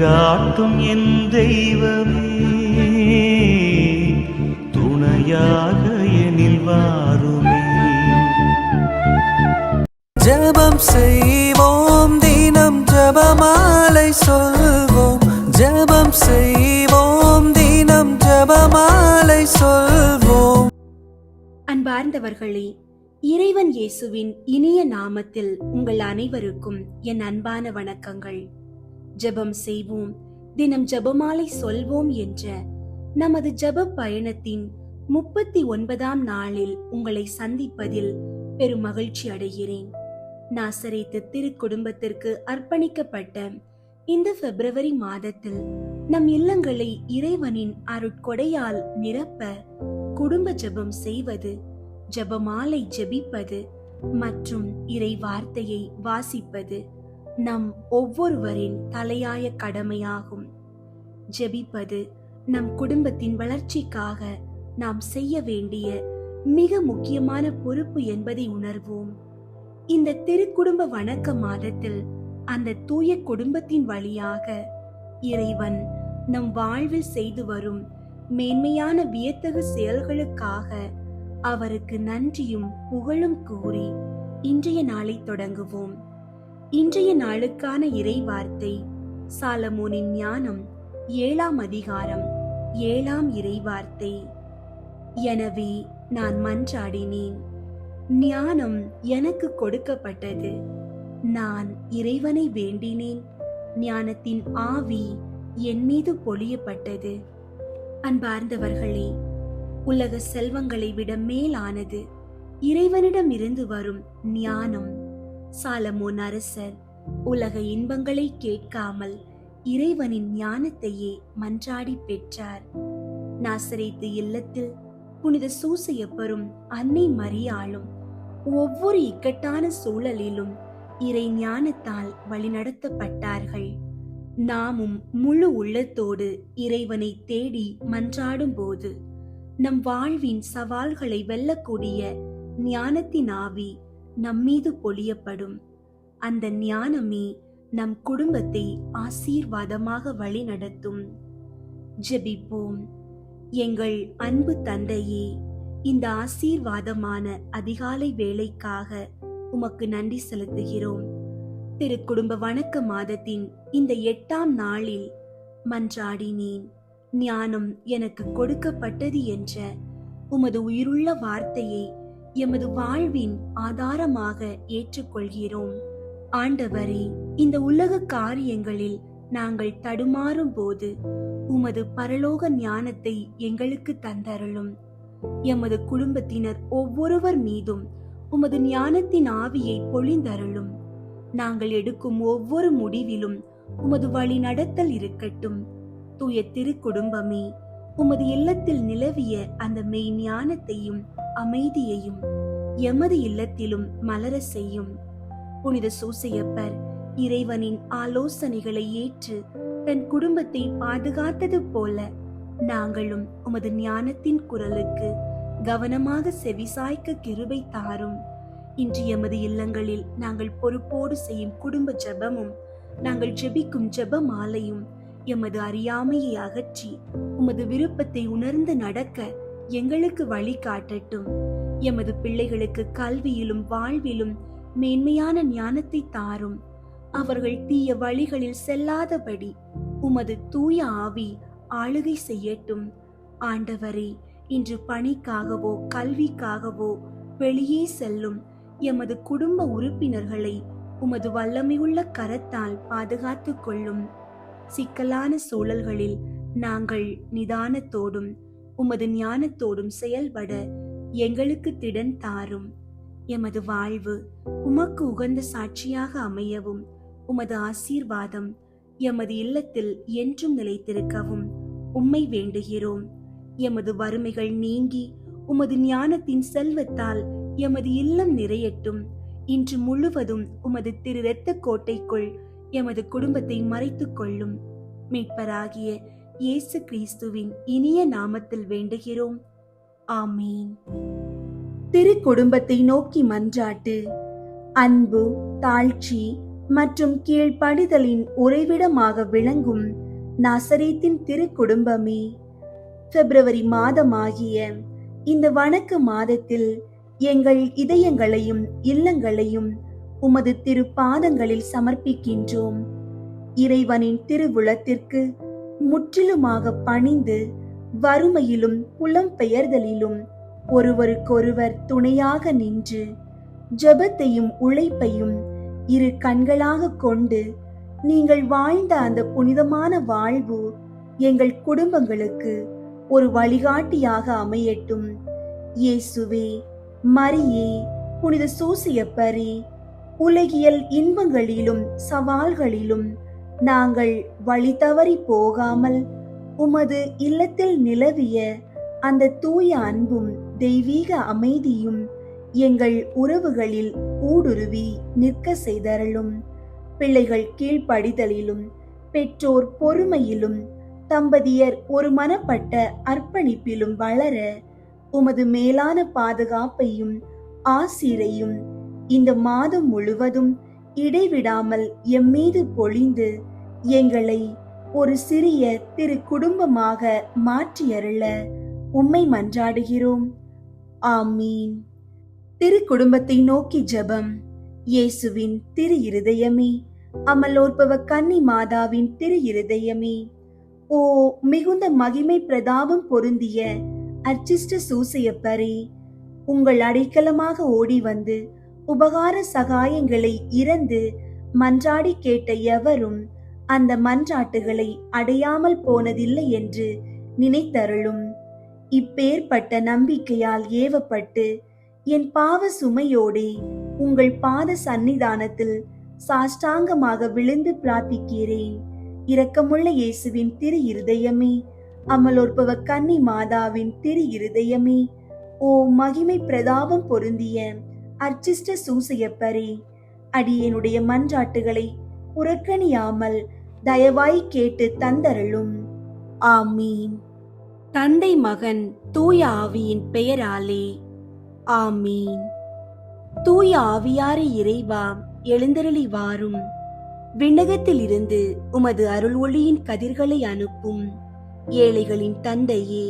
வழிகாட்டும் என் தெய்வமே, துணையாக எனில் வாருமே. ஜெபம் செய்வோம், தினம் ஜெபமாலை சொல்வோம். ஜெபம் செய்வோம், தினம் ஜெபமாலை சொல்வோம். அன்பார்ந்தவர்களே, இறைவன் இயேசுவின் இனிய நாமத்தில் உங்கள் அனைவருக்கும் என் அன்பான வணக்கங்கள். ஜெபம் செய்வோம், தினம் ஜெபமாலை சொல்வோம் என்ற நமது ஜெப பயணத்தின் 39ஆம் நாளில் உங்களை சந்திப்பதில் பெரும் மகிழ்ச்சி அடைகிறேன். நாசரேத்து திருக்குடும்பத்திற்கு அர்ப்பணிக்கப்பட்ட இந்த பிப்ரவரி மாதத்தில் நம் இல்லங்களை இறைவனின் அருட்கொடையால் நிரப்ப குடும்ப ஜெபம் செய்வது, ஜெபமாலை ஜெபிப்பது மற்றும் இறை வார்த்தையை வாசிப்பது நம் ஒவ்வொருவரின் தலையாய கடமையாகும். ஜெபிப்பது நம் குடும்பத்தின் வளர்ச்சிக்காக நாம் செய்ய வேண்டிய மிக முக்கியமான பொறுப்பு என்பதை உணர்வோம். இந்த திருக்குடும்ப வணக்க மாதத்தில் அந்த தூய குடும்பத்தின் வழியாக இறைவன் நம் வாழ்வில் செய்து வரும் மேன்மையான வியத்தகு செயல்களுக்காக அவருக்கு நன்றியும் புகழும் கூறி இன்றைய நாளை தொடங்குவோம். இன்றைய நாளுக்கான இறை வார்த்தை சாலமோனின் ஞானம் 7ஆம் அதிகாரம் 7ஆம் இறை வார்த்தை. எனவே நான் மன்றாடினேன், ஞானம் எனக்கு கொடுக்கப்பட்டது. நான் இறைவனை வேண்டினேன், ஞானத்தின் ஆவி என் மீது பொழியப்பட்டது. அன்பார்ந்தவர்களே, உலக செல்வங்களை விட மேலானது இறைவனிடம் இருந்து வரும் ஞானம். சாலமோன் அரசர் உலக இன்பங்களை கேட்காமல் இறைவனின் ஞானத்தையே மன்றாடி பெற்றார். நாசரேத்து இல்லத்தில் புனித சூசையப்பரும் அன்னை மரியாளும் ஒவ்வொரு இக்கட்டான சூழலிலும் இறை ஞானத்தால் வழிநடத்தப்பட்டார்கள். நாமும் முழு உள்ளத்தோடு இறைவனை தேடி மன்றாடும் போது நம் வாழ்வின் சவால்களை வெல்லக்கூடிய ஞானத்தின் ஆவி நம்மீது பொழியப்படும். அந்த ஞானமே நம் குடும்பத்தை ஆசீர்வாதமாக வழிநடத்தும். ஜெபிப்போம். எங்கள் அன்பு தந்தையே, இந்த ஆசீர்வாதமான அதிகாலை வேளைக்காக உமக்கு நன்றி செலுத்துகிறோம். திருக்குடும்ப வணக்க மாதத்தின் இந்த 8ஆம் நாளில் மன்றாடினேன், ஞானம் எனக்கு கொடுக்கப்பட்டது என்ற உமது உயிருள்ள வார்த்தையை எமது வாழ்வின் ஆதாரமாக ஏற்றுக்கொள்கிறோம். ஆண்டவரே, இந்த உலக காரியங்களில் நாங்கள் தடுமாறும் போது உமது பரலோக ஞானத்தை எங்களுக்கு தந்தருளும். எமது குடும்பத்தினர் ஒவ்வொருவர் மீதும் உமது ஞானத்தின் ஆவியை பொழிந்தருளும். நாங்கள் எடுக்கும் ஒவ்வொரு முடிவிலும் உமது வழி நடத்தல் இருக்கட்டும். தூய திருக்குடும்பமே, உமது இல்லத்தில் நிலவிய அந்த மெய் ஞானத்தையும் அமைதியையும் எமது இல்லத்திலும் மலர செய்யும். புனித சூசையப்பர் இறைவனின் ஆலோசனைகளை ஏற்று தன் குடும்பத்தை பாதுகாத்தது போல நாங்களும் உமது ஞானத்தின் குரலுக்கு கவனமாக செவிசாய்க்க கிருபை தாரும். இன்று எமது இல்லங்களில் நாங்கள் பொறுப்போடு செய்யும் குடும்ப ஜெபமும் நாங்கள் ஜெபிக்கும் ஜெப மாலையும் எமது அறியாமையை அகற்றி உமது விருப்பத்தை உணர்ந்து நடக்க எங்களுக்கு வழி காட்டட்டும். எமது பிள்ளைகளுக்கு கல்வியிலும் வாழ்விலும் மேன்மையான ஞானத்தை தாரும். அவர்கள் தீய வழிகளில் செல்லாதபடி உமது தூய ஆவி ஆளுகை செய்யட்டும். ஆண்டவரே, இன்று பணிக்காகவோ கல்விக்காகவோ வெளியே செல்லும் எமது குடும்ப உறுப்பினர்களை உமது வல்லமையுள்ள கரத்தால் பாதுகாத்துக் கொள்ளும். சிக்கலான சூழல்களில் நாங்கள் நிதானத்தோடும் உமது ஞானத்தோடும் செயல்பட எங்களுக்கு திடன் தாரும். எமது வாழ்வு உமக்கு உகந்த சாட்சியாக அமையவும் உமது ஆசீர்வாதம் எமது இல்லத்தில் என்றும் நிலைத்திருக்கவும் உம்மை வேண்டுகிறோம். எமது வறுமைகள் நீங்கி உமது ஞானத்தின் செல்வத்தால் எமது இல்லம் நிறையட்டும். இன்று முழுவதும் உமது திரு இரத்த கோட்டைக்குள் எமது குடும்பத்தை மறைத்துக் கொள்ளும். மீட்பராகிய இயேசு கிறிஸ்துவின் இனிய நாமத்தில் வேண்டுகிறோம். ஆமீன். திரு குடும்பத்தை நோக்கி மன்றாட்டு. அன்பு, தாழ்ச்சி மற்றும் கீழ்ப்படிதலின் உறைவிடமாக விளங்கும் நாசரேத்தின் திருக்குடும்பமே, பிப்ரவரி மாதமாகிய இந்த வணக்க மாதத்தில் எங்கள் இதயங்களையும் இல்லங்களையும் உமது திருப்பாதங்களில் சமர்ப்பிக்கின்றோம். இறைவனின் திருவுளத்திற்கு முற்றிலுமாக பணிந்து வறுமையிலும் புலம்பெயர்தலிலும் ஒருவருக்கொருவர் துணையாக நின்று ஜெபத்தையும் உழைப்பையும் இரு கண்களாக கொண்டு நீங்கள் வாழ்ந்த அந்த புனிதமான வாழ்வு எங்கள் குடும்பங்களுக்கு ஒரு வழிகாட்டியாக அமையட்டும். இயேசுவே, மரியே, புனித சூசியப்பரே, உலகியல் இன்பங்களிலும் சவால்களிலும் நாங்கள் வழி தவறி போகாமல் உமது இல்லத்தில் நிலவிய அந்த தூய அன்பும் தெய்வீக அமைதியும் எங்கள் உறவுகளில் ஊடுருவி நிற்க செய்தருளும். பிள்ளைகள் கீழ்ப்படிதலிலும் பெற்றோர் பொறுமையிலும் தம்பதியர் ஒரு மனப்பட்ட அர்ப்பணிப்பிலும் வளர உமது மேலான பாதுகாப்பையும் ஆசீரையும் இந்த மாதம் முழுவதும் இடைவிடாமல் எம்மீது பொழிந்து எங்களை ஒரு சிறிய திரு குடும்பமாக மாற்றியருள உம்மை மன்றாடுகிறோம். ஆமீன். திரு குடும்பத்தை நோக்கி ஜெபம். இயேசுவின் திரு இருதயமே, அமலோற்பவ கன்னி மாதாவின் திரு இருதயமே, ஓ மிகுந்த மகிமை பிரதாபம் பொருந்திய அர்ச்சிஷ்ட சூசையப்பரே, உங்கள் அடைக்கலமாக ஓடி வந்து உபகார சகாயங்களை இறந்து மன்றாடி கேட்ட எவரும் அந்த மன்றாட்டுகளை அடையாமல் போனதில்லை என்று நினைத்தருளும். இப்பேற்பட்ட நம்பிக்கையால் ஏவப்பட்டு என் பாவ சுமையோடே உங்கள் பாத சந்நிதானத்தில் சாஷ்டாங்கமாக விழுந்து பிரார்த்திக்கிறேன். இரக்கமுள்ள இயேசுவின் திரு இருதயமே, அமலோற்பவ கன்னி மாதாவின் திரு இருதயமே, ஓ மகிமை பிரதாபம் பொருந்திய அர்ச்சிஷ்ட சூசையப்பரே, அடியேனுடைய மன்றாட்டுகளை புறக்கணியாமல் தயவாய் கேட்டு தந்தருளும். ஆமீன். தந்தை மகன் தூய ஆவியின் பெயராலே ஆமீன். தூய ஆவியாரை இறைவா, எழுந்தருளி வாரும். விண்ணகத்திலிருந்து உமது அருள் ஒளியின் கதிர்களை அனுப்பும். ஏழைகளின் தந்தையே,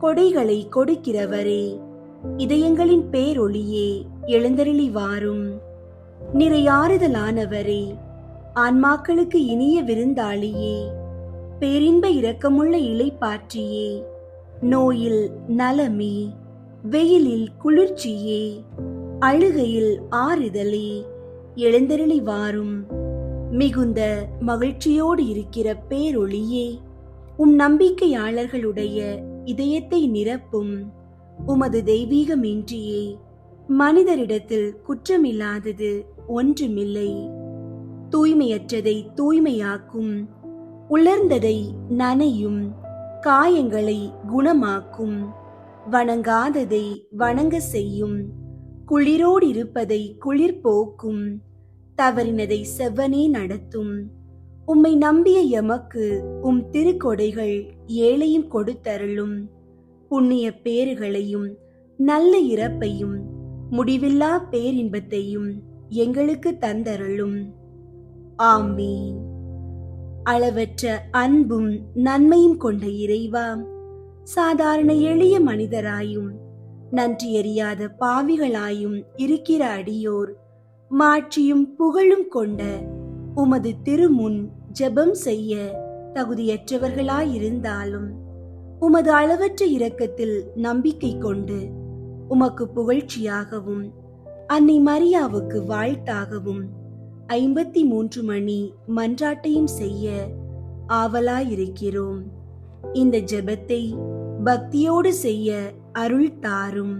கொடைகளை கொடுக்கிறவரே, இதயங்களின் பேரொளியே, எழுந்தருளி வாரும். நிறையாறுதலானவரே, ஆன்மாக்களுக்கு இனிய விருந்தாளியே, பேரின்ப இரக்கமுள்ள இளைப்பாற்றியே, நோயில் நலமே, வெயிலில் குளிர்ச்சியே, அழுகையில் ஆறுதலே, எழுந்தருளி வாரும். மிகுந்த மகிழ்ச்சியோடு இருக்கிற பேரொளியே, உம் நம்பிக்கையாளர்களுடைய இதயத்தை நிரப்பும். உமது தெய்வீகமின்றியே மனிதரிடத்தில் குற்றமில்லாதது ஒன்றுமில்லை. தூய்மையற்றதை தூய்மையாக்கும், உலர்ந்ததை நனையும், காயங்களை குணமாக்கும், வணங்காததை வணங்க செய்யும், குளிரோடு இருப்பதை குளிர் போக்கும், தவறினதை செவ்வனே நடத்தும். உம்மை நம்பிய எமக்கு உம் திருக்கொடைகள் ஏழையும் கொடுத்தருளும். புண்ணிய பேறுகளையும் நல்ல இறப்பையும் முடிவில்லா பேரின்பத்தையும் எங்களுக்கு தந்தருளும். ஆமீன். அளவற்ற அன்பும் நன்மையும் கொண்ட இறைவா, சாதாரண எளிய மனிதராயும் நன்றியறியாத பாவிகளாயும் இருக்கிற அடியோர் மாட்சியும் புகழும் கொண்ட உமது திருமுன் ஜெபம் செய்ய தகுதியற்றவர்களாயிருந்தாலும் உமது அளவற்ற இரக்கத்தில் நம்பிக்கை கொண்டு உமக்கு புகழ்ச்சியாகவும் அன்னை மரியாவுக்கு வாழ்த்தாகவும் 53 மணி மன்றாட்டையும் செய்ய ஆவலாயிருக்கிறோம். இந்த ஜெபத்தை பக்தியோடு செய்ய அருள் தாரும்.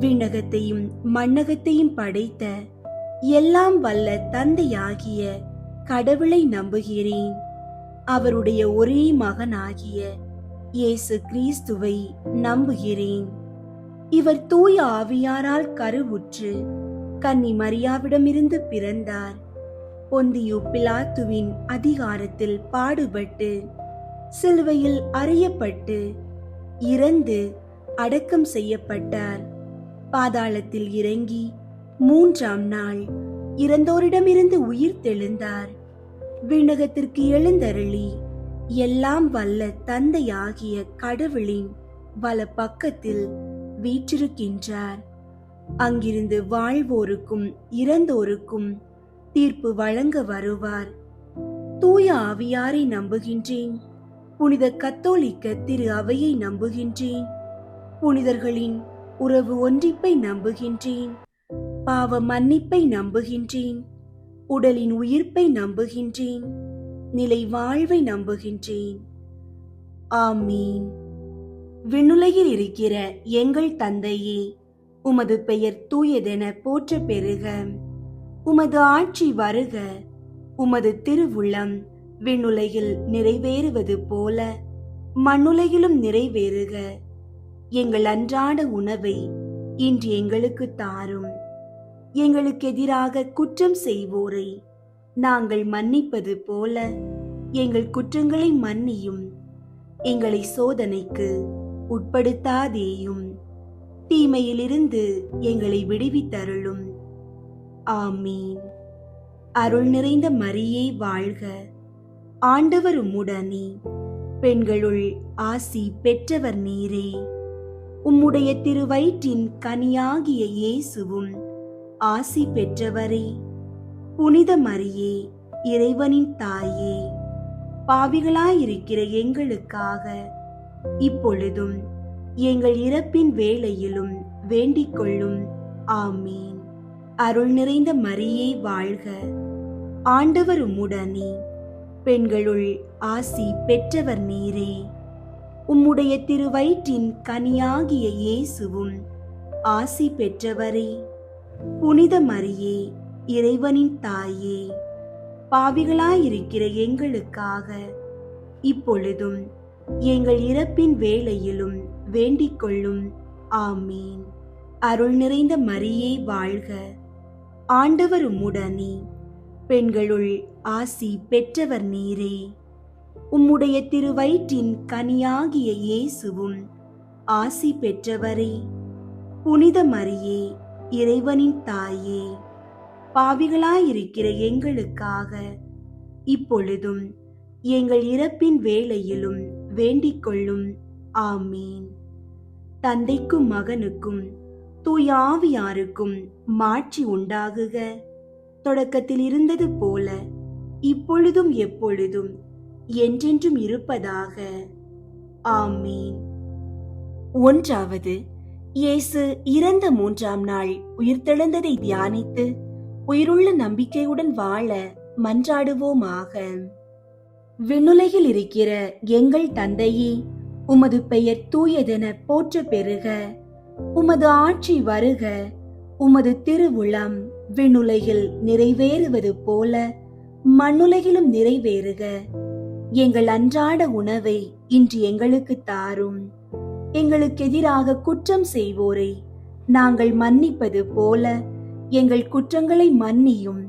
விண்ணகத்தையும் மண்ணகத்தையும் படைத்த எல்லாம் வல்ல தந்தையாகிய கடவுளை நம்புகிறேன். அவருடைய ஒரே மகனாகிய இயேசு கிறிஸ்துவை நம்புகிறேன். இவர் தூய ஆவியாரால் கருவுற்று கன்னி மரியாவிடமிருந்து பிறந்தார். பொந்தியு பிலாத்துவின் அதிகாரத்தில் பாடுபட்டு சிலுவையில் அறையப்பட்டு இறந்து அடக்கம் செய்யப்பட்டார். பாதாளத்தில் இறங்கி 3ஆம் நாள் இறந்தோரிடமிருந்து உயிர் தெழுந்தார். விண்ணகத்திற்கு எழுந்தருளி எல்லாம் வல்ல தந்தையாகிய கடவுளின் வல பக்கத்தில் வீற்றிருக்கின்றார். அங்கிருந்து வாழ்வோருக்கும் இறந்தோருக்கும் தீர்ப்பு வழங்க வருவார். தூய ஆவியாரை நம்புகின்றேன். புனித கத்தோலிக்க திரு அவையை நம்புகின்றேன். புனிதர்களின் உறவு ஒன்றிப்பை நம்புகின்றேன். பாவ மன்னிப்பை நம்புகின்றேன். உடலின் உயிர்ப்பை நம்புகின்றேன். நிலை வாழ்வை நம்புகின்றேன். ஆமீன். விண்ணுலகில் இருக்கிற எங்கள் தந்தையே, உமது பெயர் தூயதென போற்ற பெறுக. உமது ஆட்சி வருக. உமது திருவுள்ளம் விண்ணுலகில் நிறைவேறுவது போல மண்ணுலகிலும் நிறைவேறுக. எங்கள் அன்றாட உணவை இன்று எங்களுக்கு தாரும். எங்களுக்கு எதிராக குற்றம் செய்வோரை நாங்கள் மன்னிப்பது போல எங்கள் குற்றங்களை மன்னியும். எங்களை சோதனைக்கு உட்படுத்தாதேயும், தீமையிலிருந்து எங்களை விடுவித்தருளும். ஆமீன். அருள் நிறைந்த மரியே வாழ்க. ஆண்டவர் உம்முடனே, பெண்களுள் ஆசி பெற்றவர் நீரே. உம்முடைய திருவயிற்றின் கனியாகிய இயேசுவும் ஆசி பெற்றவரே. புனித மரியே, இறைவனின் தாயே, பாவிகளாயிருக்கிற எங்களுக்காக இப்பொழுதும் எங்கள் இறப்பின் வேளையிலும் வேண்டிக் கொள்ளும். ஆமீன். அருள் நிறைந்த மரியே வாழ்க. ஆண்டவர் உம்முடனே, பெண்களுள் ஆசி பெற்றவர் நீரே. உம்முடைய திருவயிற்றின் கனியாகிய இயேசுவும் ஆசி பெற்றவரே. புனித மரியே, இறைவனின் தாயே, பாவிகளாயிருக்கிற எங்களுக்காக இப்பொழுதும் எங்கள் இறப்பின் வேளையிலும் வேண்டிக் கொள்ளும். ஆமீன். அருள் நிறைந்த மரியே வாழ்க. ஆண்டவர் உம்முடனே, பெண்களுள் ஆசி பெற்றவர் நீரே. உம்முடைய திருவயிற்றின் கனியாகிய இயேசுவும் ஆசி பெற்றவரே. புனித மரியே, இறைவனின் தாயே, பாவிகளாயிருக்கிற எங்களுக்காக இப்பொழுதும் எங்கள் இறப்பின் வேளையிலும் வேண்டிக் கொள்ளும். ஆமீன். தந்தைக்கும் மகனுக்கும் தூய ஆவியாருக்கும் மாட்சி உண்டாகுக. தொடக்கத்தில் இருந்தது போல இப்பொழுதும் எப்பொழுதும் என்றென்றும் இருப்பதாக. ஆமீன். ஒன்றாவது, இயேசு இறந்த 3ஆம் நாள் உயிர்த்தெழுந்ததை தியானித்து உயிருள்ள நம்பிக்கையுடன் வாழ மன்றாடுவோமாக. விண்ணுலகில் இருக்கிற எங்கள் தந்தையே, உமது பெயர் தூயதென போற்ற பெறுக. உமது ஆட்சி வருக. உமது திருவுளம் விண்ணுலகில் நிறைவேறுவது போல மண்ணுலகிலும் நிறைவேறுக. எங்கள் அன்றாட உணவை இன்று எங்களுக்கு தாரும். எங்களுக்கு எதிராக குற்றம் செய்வோரை நாங்கள் மன்னிப்பது போல எங்கள் குற்றங்களை மன்னியும்.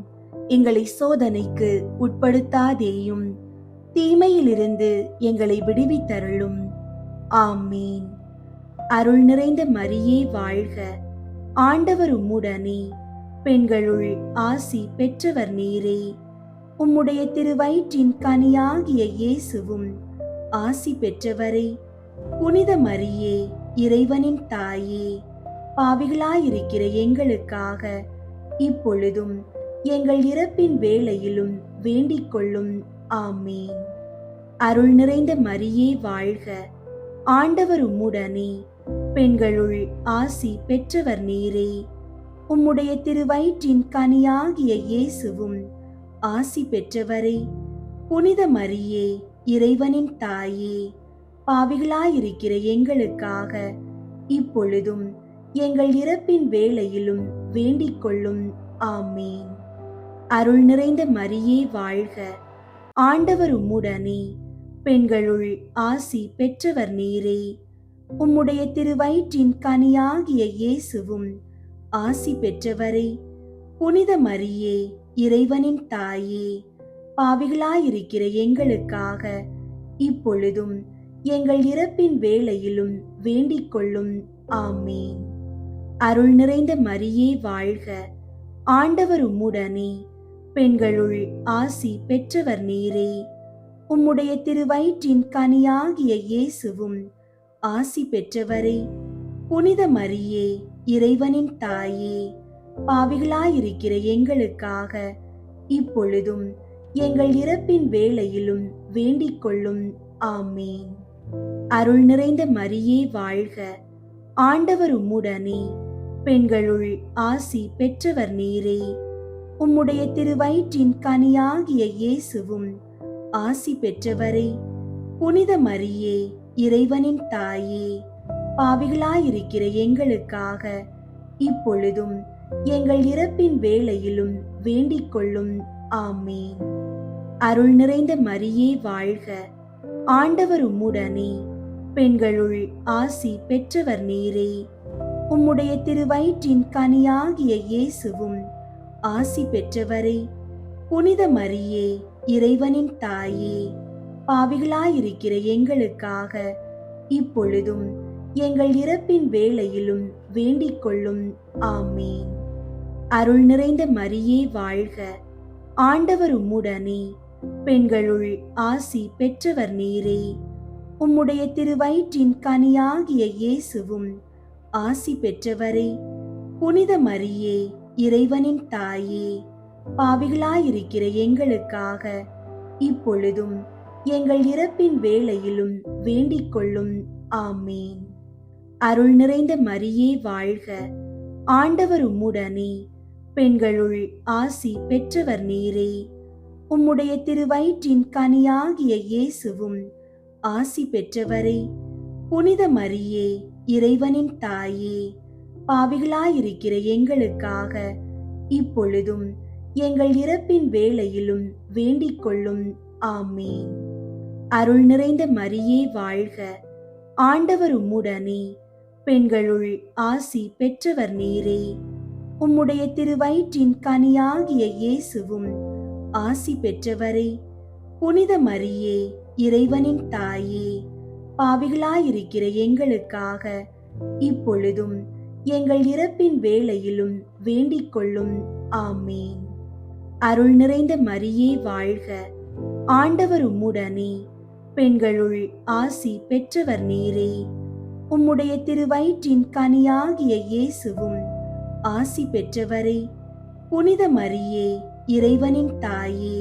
எங்களை சோதனைக்கு உட்படுத்தாதேயும், தீமையிலிருந்து எங்களை விடுவித்தருளும். ஆமீன். அருள் நிறைந்த மரியே வாழ்க. ஆண்டவர் உம்முடனே, பெண்களுள் ஆசி பெற்றவர் நீரே. உம்முடைய திருவயிற்றின் கனியாகிய இயேசுவும் ஆசி பெற்றவரே. புனித மரியே, இறைவனின் தாயே, பாவிகளாயிருக்கிற எங்களுக்காக இப்பொழுதும் எங்கள் இறப்பின் வேளையிலும் வேண்டிக் கொள்ளும். ஆமீன். அருள் நிறைந்த மரியே வாழ்க. ஆண்டவர் உம்முடனே, பெண்களுள் ஆசி பெற்றவர் நீரே. உம்முடைய திருவயிற்றின் கனியாகிய இயேசுவும் ஆசி பெற்றவரே. புனித மரியே, இறைவனின் தாயே, பாவிகளாயிருக்கிற எங்களுக்காக இப்பொழுதும் எங்கள் இறப்பின் வேளையிலும் வேண்டிக் கொள்ளும். ஆமீன். அருள் நிறைந்த மரியே வாழ்க. ஆண்டவர் உம்முடனே, பெண்களுள் ஆசி பெற்றவர் நீரே. உம்முடைய திருவயிற்றின் கனியாகிய இயேசுவும் ஆசி பெற்றவரே. புனித மரியே, இறைவனின் தாயே, பாவிகளாயிருக்கிற எங்களுக்காக இப்பொழுதும் எங்கள் இறப்பின் வேளையிலும் வேண்டிக் கொள்ளும். ஆமீன். அருள் நிறைந்த மரியே வாழ்க. ஆண்டவர் உம்முடனே, பெண்களுள் ஆசி பெற்றவர் நீரே. உம்முடைய திருவயிற்றின் கனியாகிய இயேசுவும் ஆசி பெற்றவரே. புனித மரியே, இறைவனின் தாயே, பாவிகளாயிருக்கிற எங்களுக்காக இப்பொழுதும் எங்கள் இறப்பின் வேளையிலும் வேண்டிக் கொள்ளும். ஆமீன். அருள் நிறைந்த மரியே வாழ்க, ஆண்டவர் உம்முடனே, பெண்களுள் ஆசி பெற்றவர் நீரே. உம்முடைய திருவயிற்றின் கனியாகிய இயேசுவும் ஆசி பெற்றவரே. புனித மரியே, இறைவனின் தாயே, பாவிகளாயிருக்கிற எங்களுக்காக இப்பொழுதும் எங்கள் இறப்பின் வேளையிலும் வேண்டிக் கொள்ளும். ஆமீன். அருள் நிறைந்த மரியே வாழ்க, ஆண்டவர் உம்முடனே, பெண்களுள் ஆசி பெற்றவர் நீரே. உம்முடைய திருவயிற்றின் கனியாகிய இயேசுவும் ஆசி பெற்றவரே. புனித மரியே, இறைவனின் தாயே, பாவிகளாயிருக்கிற எங்களுக்காக இப்பொழுதும் எங்கள் இறப்பின் வேளையிலும் வேண்டிக் கொள்ளும். ஆமீன். அருள் நிறைந்த மரியே வாழ்க, ஆண்டவர் உம்முடனே, பெண்களுள் ஆசி பெற்றவர் நீரே. உம்முடைய திருவயிற்றின் கனியாகிய இயேசுவும் ஆசி பெற்றவரே. புனித மரியே, இறைவனின் தாயே, பாவிகளாயிருக்கிற எங்களுக்காக இப்பொழுதும் எங்கள் இறப்பின் வேளையிலும் வேண்டிக் கொள்ளும். ஆமீன். அருள் நிறைந்த மரியே வாழ்க, ஆண்டவர் உம்முடனே, பெண்களுள் ஆசி பெற்றவர் நீரே. உம்முடைய திருவயிற்றின் கனியாகிய இயேசுவும் ஆசி பெற்றவரே. புனித மரியே, இறைவனின் தாயே, பாவிகளாயிருக்கிற எங்களுக்காக இப்பொழுதும் எங்கள் இறப்பின் வேளையிலும் வேண்டிக் கொள்ளும். ஆமீன். அருள் நிறைந்த மரியே வாழ்க, ஆண்டவர் உம்முடனே, பெண்களுள் ஆசி பெற்றவர் நீரே. உம்முடைய திருவயிற்றின் கனியாகிய இயேசுவும் ஆசி பெற்றவரே. புனித மரியே, இறைவனின் தாயே, பாவிகளாயிருக்கிற எங்களுக்காக இப்பொழுதும் எங்கள் இறப்பின் வேளையிலும் வேண்டிக் கொள்ளும். ஆமீன். அருள் நிறைந்த மரியே வாழ்க, ஆண்டவர் உம்முடனே, பெண்களுள் ஆசி பெற்றவர் நீரே. உம்முடைய திருவயிற்றின் கனியாகிய இயேசுவும் ஆசி பெற்றவரே. புனித மரியே, இறைவனின் தாயே,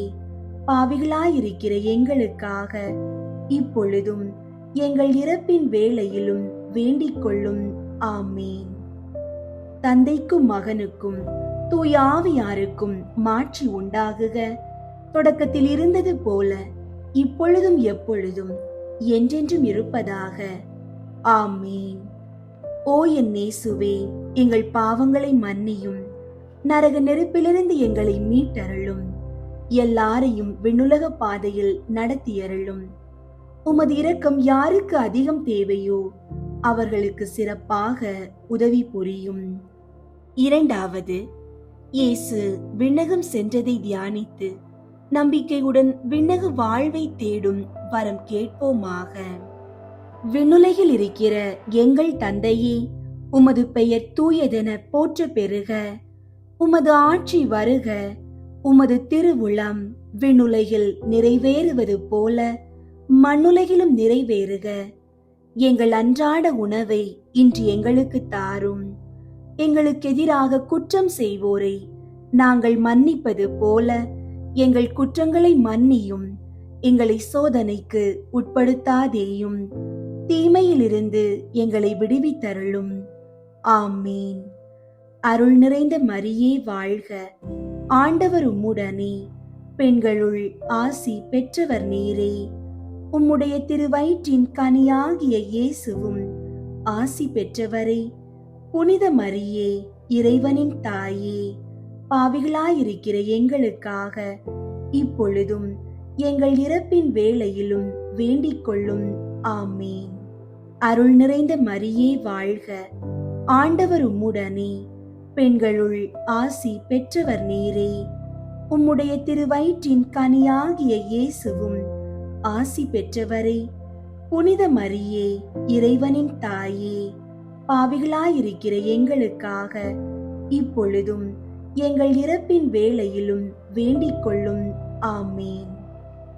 பாவிகளாயிருக்கிற எங்களுக்காக இப்பொழுதும் எங்கள் இறப்பின் வேளையிலும் வேண்டிக் கொள்ளும். ஆமீன். தந்தைக்கும் மகனுக்கும் தூய ஆவியாருக்கும் மாட்சி உண்டாகுக. தொடக்கத்தில் இருந்தது போல இப்பொழுதும் எப்பொழுதும் என்றென்றும் இருப்பதாக. ஆமீன். ஓ என் இயேசுவே, எங்கள் பாவங்களை மன்னியும், நரக நெருப்பிலிருந்து எங்களை மீட்டருளும், எல்லாரையும் விண்ணுலக பாதையில் நடத்தியருளும். உமது இரக்கம் யாருக்கு அதிகம் தேவையோ அவர்களுக்கு சிறப்பாக உதவி புரியும். இரண்டாவது, இயேசு விண்ணகம் சென்றதை தியானித்து நம்பிக்கையுடன் விண்ணக வாழ்வை தேடும் வரம் கேட்போமாக. விண்ணுலகில் இருக்கிற எங்கள் தந்தையே, உமது பெயர் தூயதென போற்ற பெறுக. உமது ஆட்சி வருக. உமது திருவுளம் விண்ணுலகில் நிறைவேறுவது போல மண்ணுலகிலும் நிறைவேறுக. எங்கள் அன்றாட உணவை இன்று எங்களுக்கு தாரும். எங்களுக்கு எதிராக குற்றம் செய்வோரை நாங்கள் மன்னிப்பது போல எங்கள் குற்றங்களை மன்னியும். எங்களை சோதனைக்கு உட்படுத்தாதேயும், தீமையிலிருந்து எங்களை விடுவித்தருளும். ஆமீன். அருள் நிறைந்த மரியே வாழ்க, ஆண்டவர் உம்முடனே, பெண்களுள் ஆசி பெற்றவர் நீரே. உம்முடைய திருவயிற்றின் கனியாகிய இயேசுவும் ஆசி பெற்றவரே. புனித மரியே, இறைவனின் தாயே, பாவிகளாயிருக்கிற எங்களுக்காக இப்பொழுதும் எங்கள் இறப்பின் வேளையிலும் வேண்டிக் கொள்ளும். ஆமீன். அருள் நிறைந்த மரியே வாழ்க, ஆண்டவர் உம்முடனே, பெண்களுள் ஆசி பெற்றவர் நீரே. உம்முடைய திருவயிற்றின் கனியாகிய இயேசுவும் ஆசி பெற்றவரே. புனித மரியே, இறைவனின் தாயே, பாவிகளாயிருக்கிற எங்களுக்காக இப்பொழுதும் எங்கள் இறப்பின் வேளையிலும் வேண்டிக் கொள்ளும். ஆமீன்.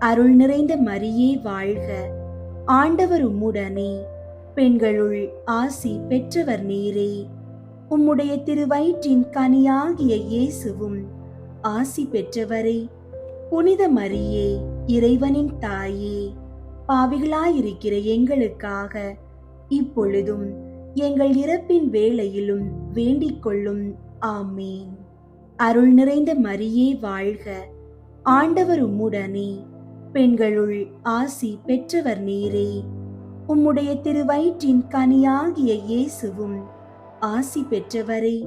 அருள் நிறைந்த மரியே வாழ்க, ஆண்டவர் உம்முடனே, பெண்களுள் ஆசி பெற்றவர் நீரே. உம்முடைய திருவயிற்றின் கனியாகிய இயேசுவும் ஆசி பெற்றவரே. புனித மரியே, இறைவனின் தாயே, பாவிகளாயிருக்கிற எங்களுக்காக இப்பொழுதும் எங்கள் இறப்பின் வேளையிலும் வேண்டிக் கொள்ளும். ஆமீன். அருள் நிறைந்த மரியே வாழ்க, ஆண்டவர் உம்முடனே, பெண்களுள் ஆசி பெற்றவர் நீரே. உம்முடைய திருவயிற்றின் கனியாகிய இயேசுவும் ஆசி பெற்றவரே.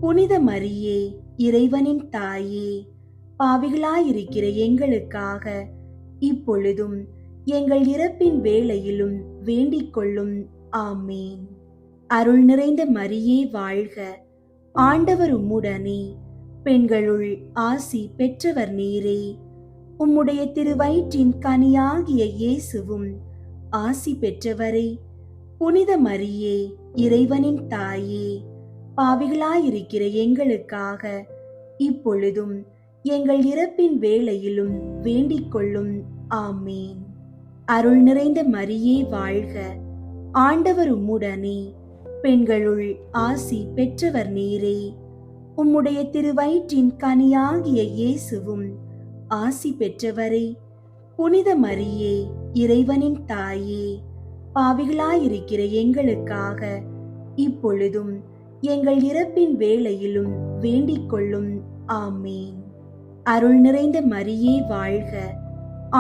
புனித மரியே, இறைவனின் தாயே, பாவிகளாயிருக்கிற எங்களுக்காக இப்பொழுதும் எங்கள் இறப்பின் வேளையிலும் வேண்டிக் கொள்ளும். ஆமீன். அருள் நிறைந்த மரியே வாழ்க, ஆண்டவர் உம்முடனே, பெண்களுள் ஆசி பெற்றவர் நீரே. உம்முடைய திருவயிற்றின் கனியாகிய இயேசுவும் ஆசி பெற்றவரே. புனித மரியே, இறைவனின் தாயே, பாவிகளாயிருக்கிற எங்களுக்காக இப்பொழுதும் எங்கள் இறப்பின் வேளையிலும் வேண்டிக் கொள்ளும். ஆமீன். அருள் நிறைந்த மரியே வாழ்க, ஆண்டவர் உம்முடனே, பெண்களுள் ஆசி பெற்றவர் நீரே. உம்முடைய திருவயிற்றின் கனியாகிய இயேசுவும் ஆசி பெற்றவரே. புனித மரியே, இறைவனின் தாயே, பாவிகளாயிருக்கிற எங்களுக்காக இப்பொழுதும் எங்கள் இறப்பின் வேளையிலும் வேண்டிக் கொள்ளும். ஆமீன். அருள் நிறைந்த மரியே வாழ்க,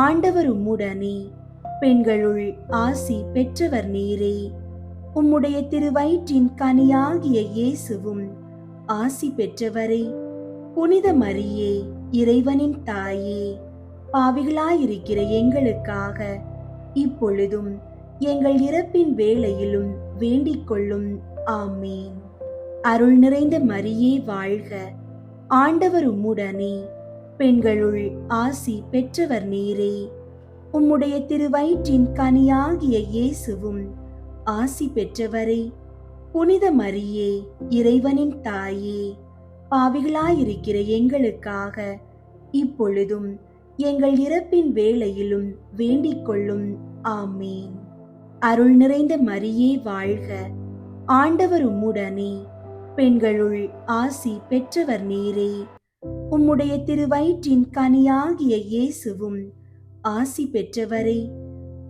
ஆண்டவர் உம்முடனே, பெண்களுள் ஆசி பெற்றவர் நீரே. உம்முடைய திருவயிற்றின் கனியாகிய இயேசுவும் ஆசி பெற்றவரே. புனித மரியே, இறைவனின் தாயே, பாவிகளாயிருக்கிற எங்களுக்காக இப்பொழுதும் எங்கள் இறப்பின் வேளையிலும் வேண்டிக் கொள்ளும். ஆமீன். அருள் நிறைந்த மரியே வாழ்க, ஆண்டவர் உம்முடனே, பெண்களுள் ஆசி பெற்றவர் நீரே. உம்முடைய திருவயிற்றின் கனியாகிய இயேசுவும் ஆசி பெற்றவரே. புனித மரியே, இறைவனின் தாயே, பாவிகளாயிருக்கிற எங்களுக்காக இப்பொழுதும் எங்கள் இறப்பின் வேளையிலும் வேண்டிக் கொள்ளும். ஆமீன். அருள் நிறைந்த மரியே வாழ்க, ஆண்டவர் உம்முடனே, பெண்களுள் ஆசி பெற்றவர் நீரே. உம்முடைய திருவயிற்றின் கனியாகிய இயேசுவும் ஆசி பெற்றவரே.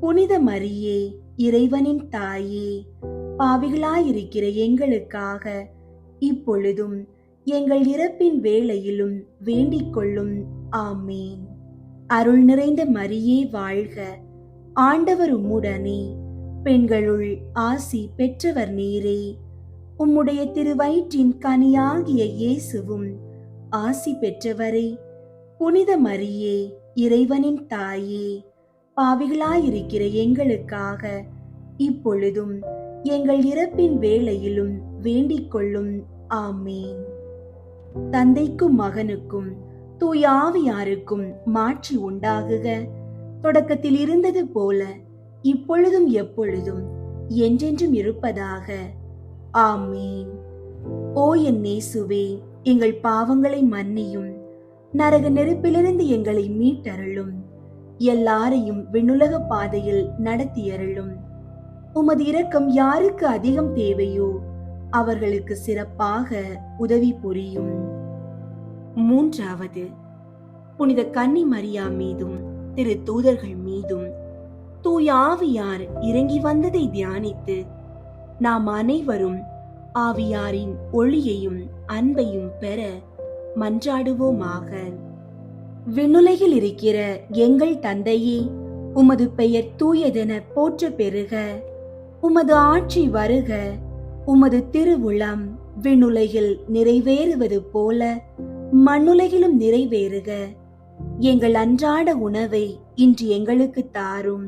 புனித மரியே, இறைவனின் தாயே, பாவிகளாயிருக்கிற எங்களுக்காக இப்பொழுதும் எங்கள் இறப்பின் வேளையிலும் வேண்டிக் கொள்ளும். ஆமீன். அருள் நிறைந்த மரியே வாழ்க, ஆண்டவர் உம்முடனே, பெண்களுள் ஆசி பெற்றவர் நீரே. உம்முடைய திருவயிற்றின் கனியாகிய இயேசுவும் ஆசி பெற்றவரே. புனித மரியே, இறைவனின் தாயே, பாவிகளாயிருக்கிற எங்களுக்காக இப்பொழுதும் எங்கள் இறப்பின் வேளையிலும் வேண்டிக் கொள்ளும். ஆமீன். தந்தைக்கும் மகனுக்கும் தூய ஆவியாருக்கும் மாட்சி உண்டாகுக. தொடக்கத்தில் இருந்தது போல இப்பொழுதும் எப்பொழுதும் என்றென்றும் இருப்பதாக. ஆமீன். ஓ என் இயேசுவே, எங்கள் பாவங்களை மன்னியும், நரக நெருப்பிலிருந்து எங்களை மீட்டருளும், எல்லாரையும் விண்ணுலக பாதையில் நடத்தியருளும். உமது இரக்கம் யாருக்கு அதிகம் தேவையோ அவர்களுக்கு சிறப்பாக உதவி புரியும். மூன்றாவது, புனித கன்னி மரியா மீதும் திரு தூதர்கள் மீதும் தூய ஆவியார் இறங்கி வந்ததை தியானித்து நாம் அனைவரும் ஆவியாரின் ஒளியையும் அன்பையும் பெற மன்றாடுவோமாக. விண்ணுலகில் இருக்கிற எங்கள் தந்தையே, உமது பெயர் தூயதென போற்ற பெறுக. உமது ஆட்சி வருக. உமது திருவுளம் விண்ணுலகில் நிறைவேறுவது போல மண்ணுலகிலும் நிறைவேறுக. எங்கள் அன்றாட உணவை இன்று எங்களுக்கு தாரும்.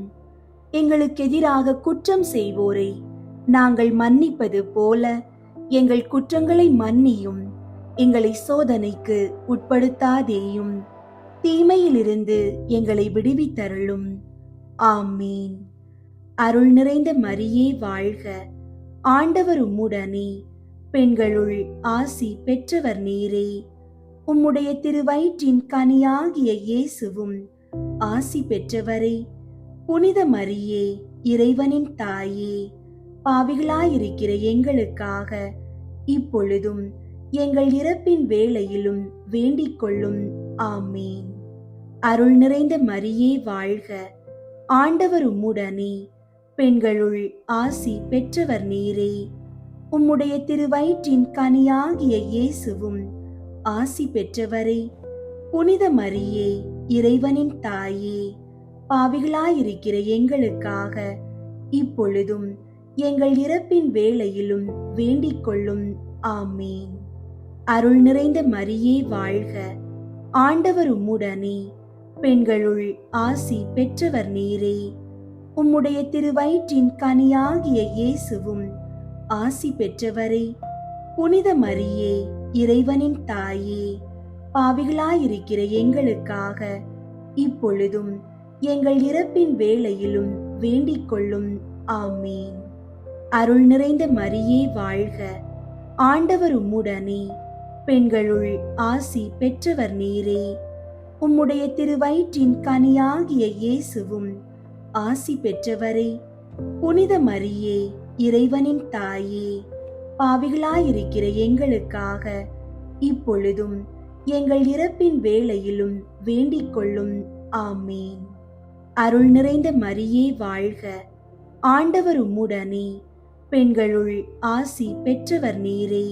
எங்களுக்கு எதிராக குற்றம் செய்வோரை நாங்கள் மன்னிப்பது போல எங்கள் குற்றங்களை மன்னியும். எங்களை சோதனைக்கு உட்படுத்தாதேயும், தீமையிலிருந்து எங்களை விடுவித்தருளும். ஆமீன். அருள் நிறைந்த மரியே வாழ்க, ஆண்டவர் உம்முடனே, பெண்களுள் ஆசி பெற்றவர் நீரே. உம்முடைய திருவயிற்றின் கனியாகிய இயேசுவும் ஆசி பெற்றவரே. புனித மரியே, இறைவனின் தாயே, பாவிகளாயிருக்கிற எங்களுக்காக இப்பொழுதும் எங்கள் இறப்பின் வேளையிலும் வேண்டிக் கொள்ளும். ஆமேன். அருள் நிறைந்த மரியே வாழ்க, ஆண்டவர் உம்முடனே, பெண்களுள் ஆசி பெற்றவர் நீரே. உம்முடைய திருவயிற்றின் கனியாகிய இயேசுவும் ஆசி பெற்றவரே. புனித மரியே, இறைவனின் தாயே, பாவிகளாயிருக்கிற எங்களுக்காக இப்பொழுதும் எங்கள் இறப்பின் வேளையிலும் வேண்டிக் கொள்ளும். ஆமேன். அருள் நிறைந்த மரியே வாழ்க, ஆண்டவர் உம்முடனே, பெண்களுள் ஆசி பெற்றவர் நீரே. உம்முடைய திருவயிற்றின் கனியாகிய இயேசுவும் ஆசி பெற்றவரே. புனித மரியே, இறைவனின் தாயே, பாவிகளாயிருக்கிற எங்களுக்காக இப்பொழுதும் எங்கள் இறப்பின் வேளையிலும் வேண்டிக் கொள்ளும். ஆமேன். அருள் நிறைந்த மரியே வாழ்க, ஆண்டவர் உம்முடனே, பெண்களுள் ஆசி பெற்றவர் நீரே. உம்முடைய திருவயிற்றின் கனியாகிய இயேசுவும் ஆசி பெற்றவரே. புனித மரியே, இறைவனின் தாயே, பாவிகளாயிருக்கிற எங்களுக்காக இப்பொழுதும் எங்கள் இறப்பின் வேளையிலும் வேண்டிக் கொள்ளும். ஆமேன். அருள் நிறைந்த மரியே வாழ்க, ஆண்டவர் உம்முடனே, பெண்களுள் ஆசி பெற்றவர் நீரே.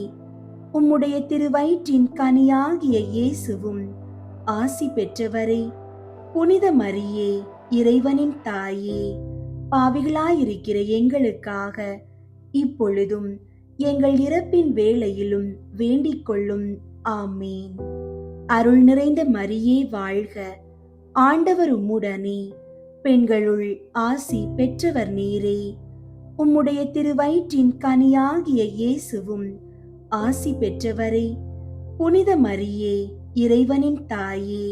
உம்முடைய திருவயிற்றின் கனியாகிய இயேசுவும் ஆசி பெற்றவரே. புனித மரியே, இறைவனின் தாயே, பாவிகளாயிருக்கிற எங்களுக்காக இப்பொழுதும் எங்கள் இறப்பின் வேளையிலும் வேண்டிக் கொள்ளும். ஆமேன். அருள் நிறைந்த மரியே வாழ்க, ஆண்டவர் உம்முடனே, பெண்களுள் ஆசி பெற்றவர் நீரே. உம்முடைய திருவயிற்றின் கனியாகிய இயேசுவும் ஆசி பெற்றவரே. புனித மரியே, இறைவனின் தாயே,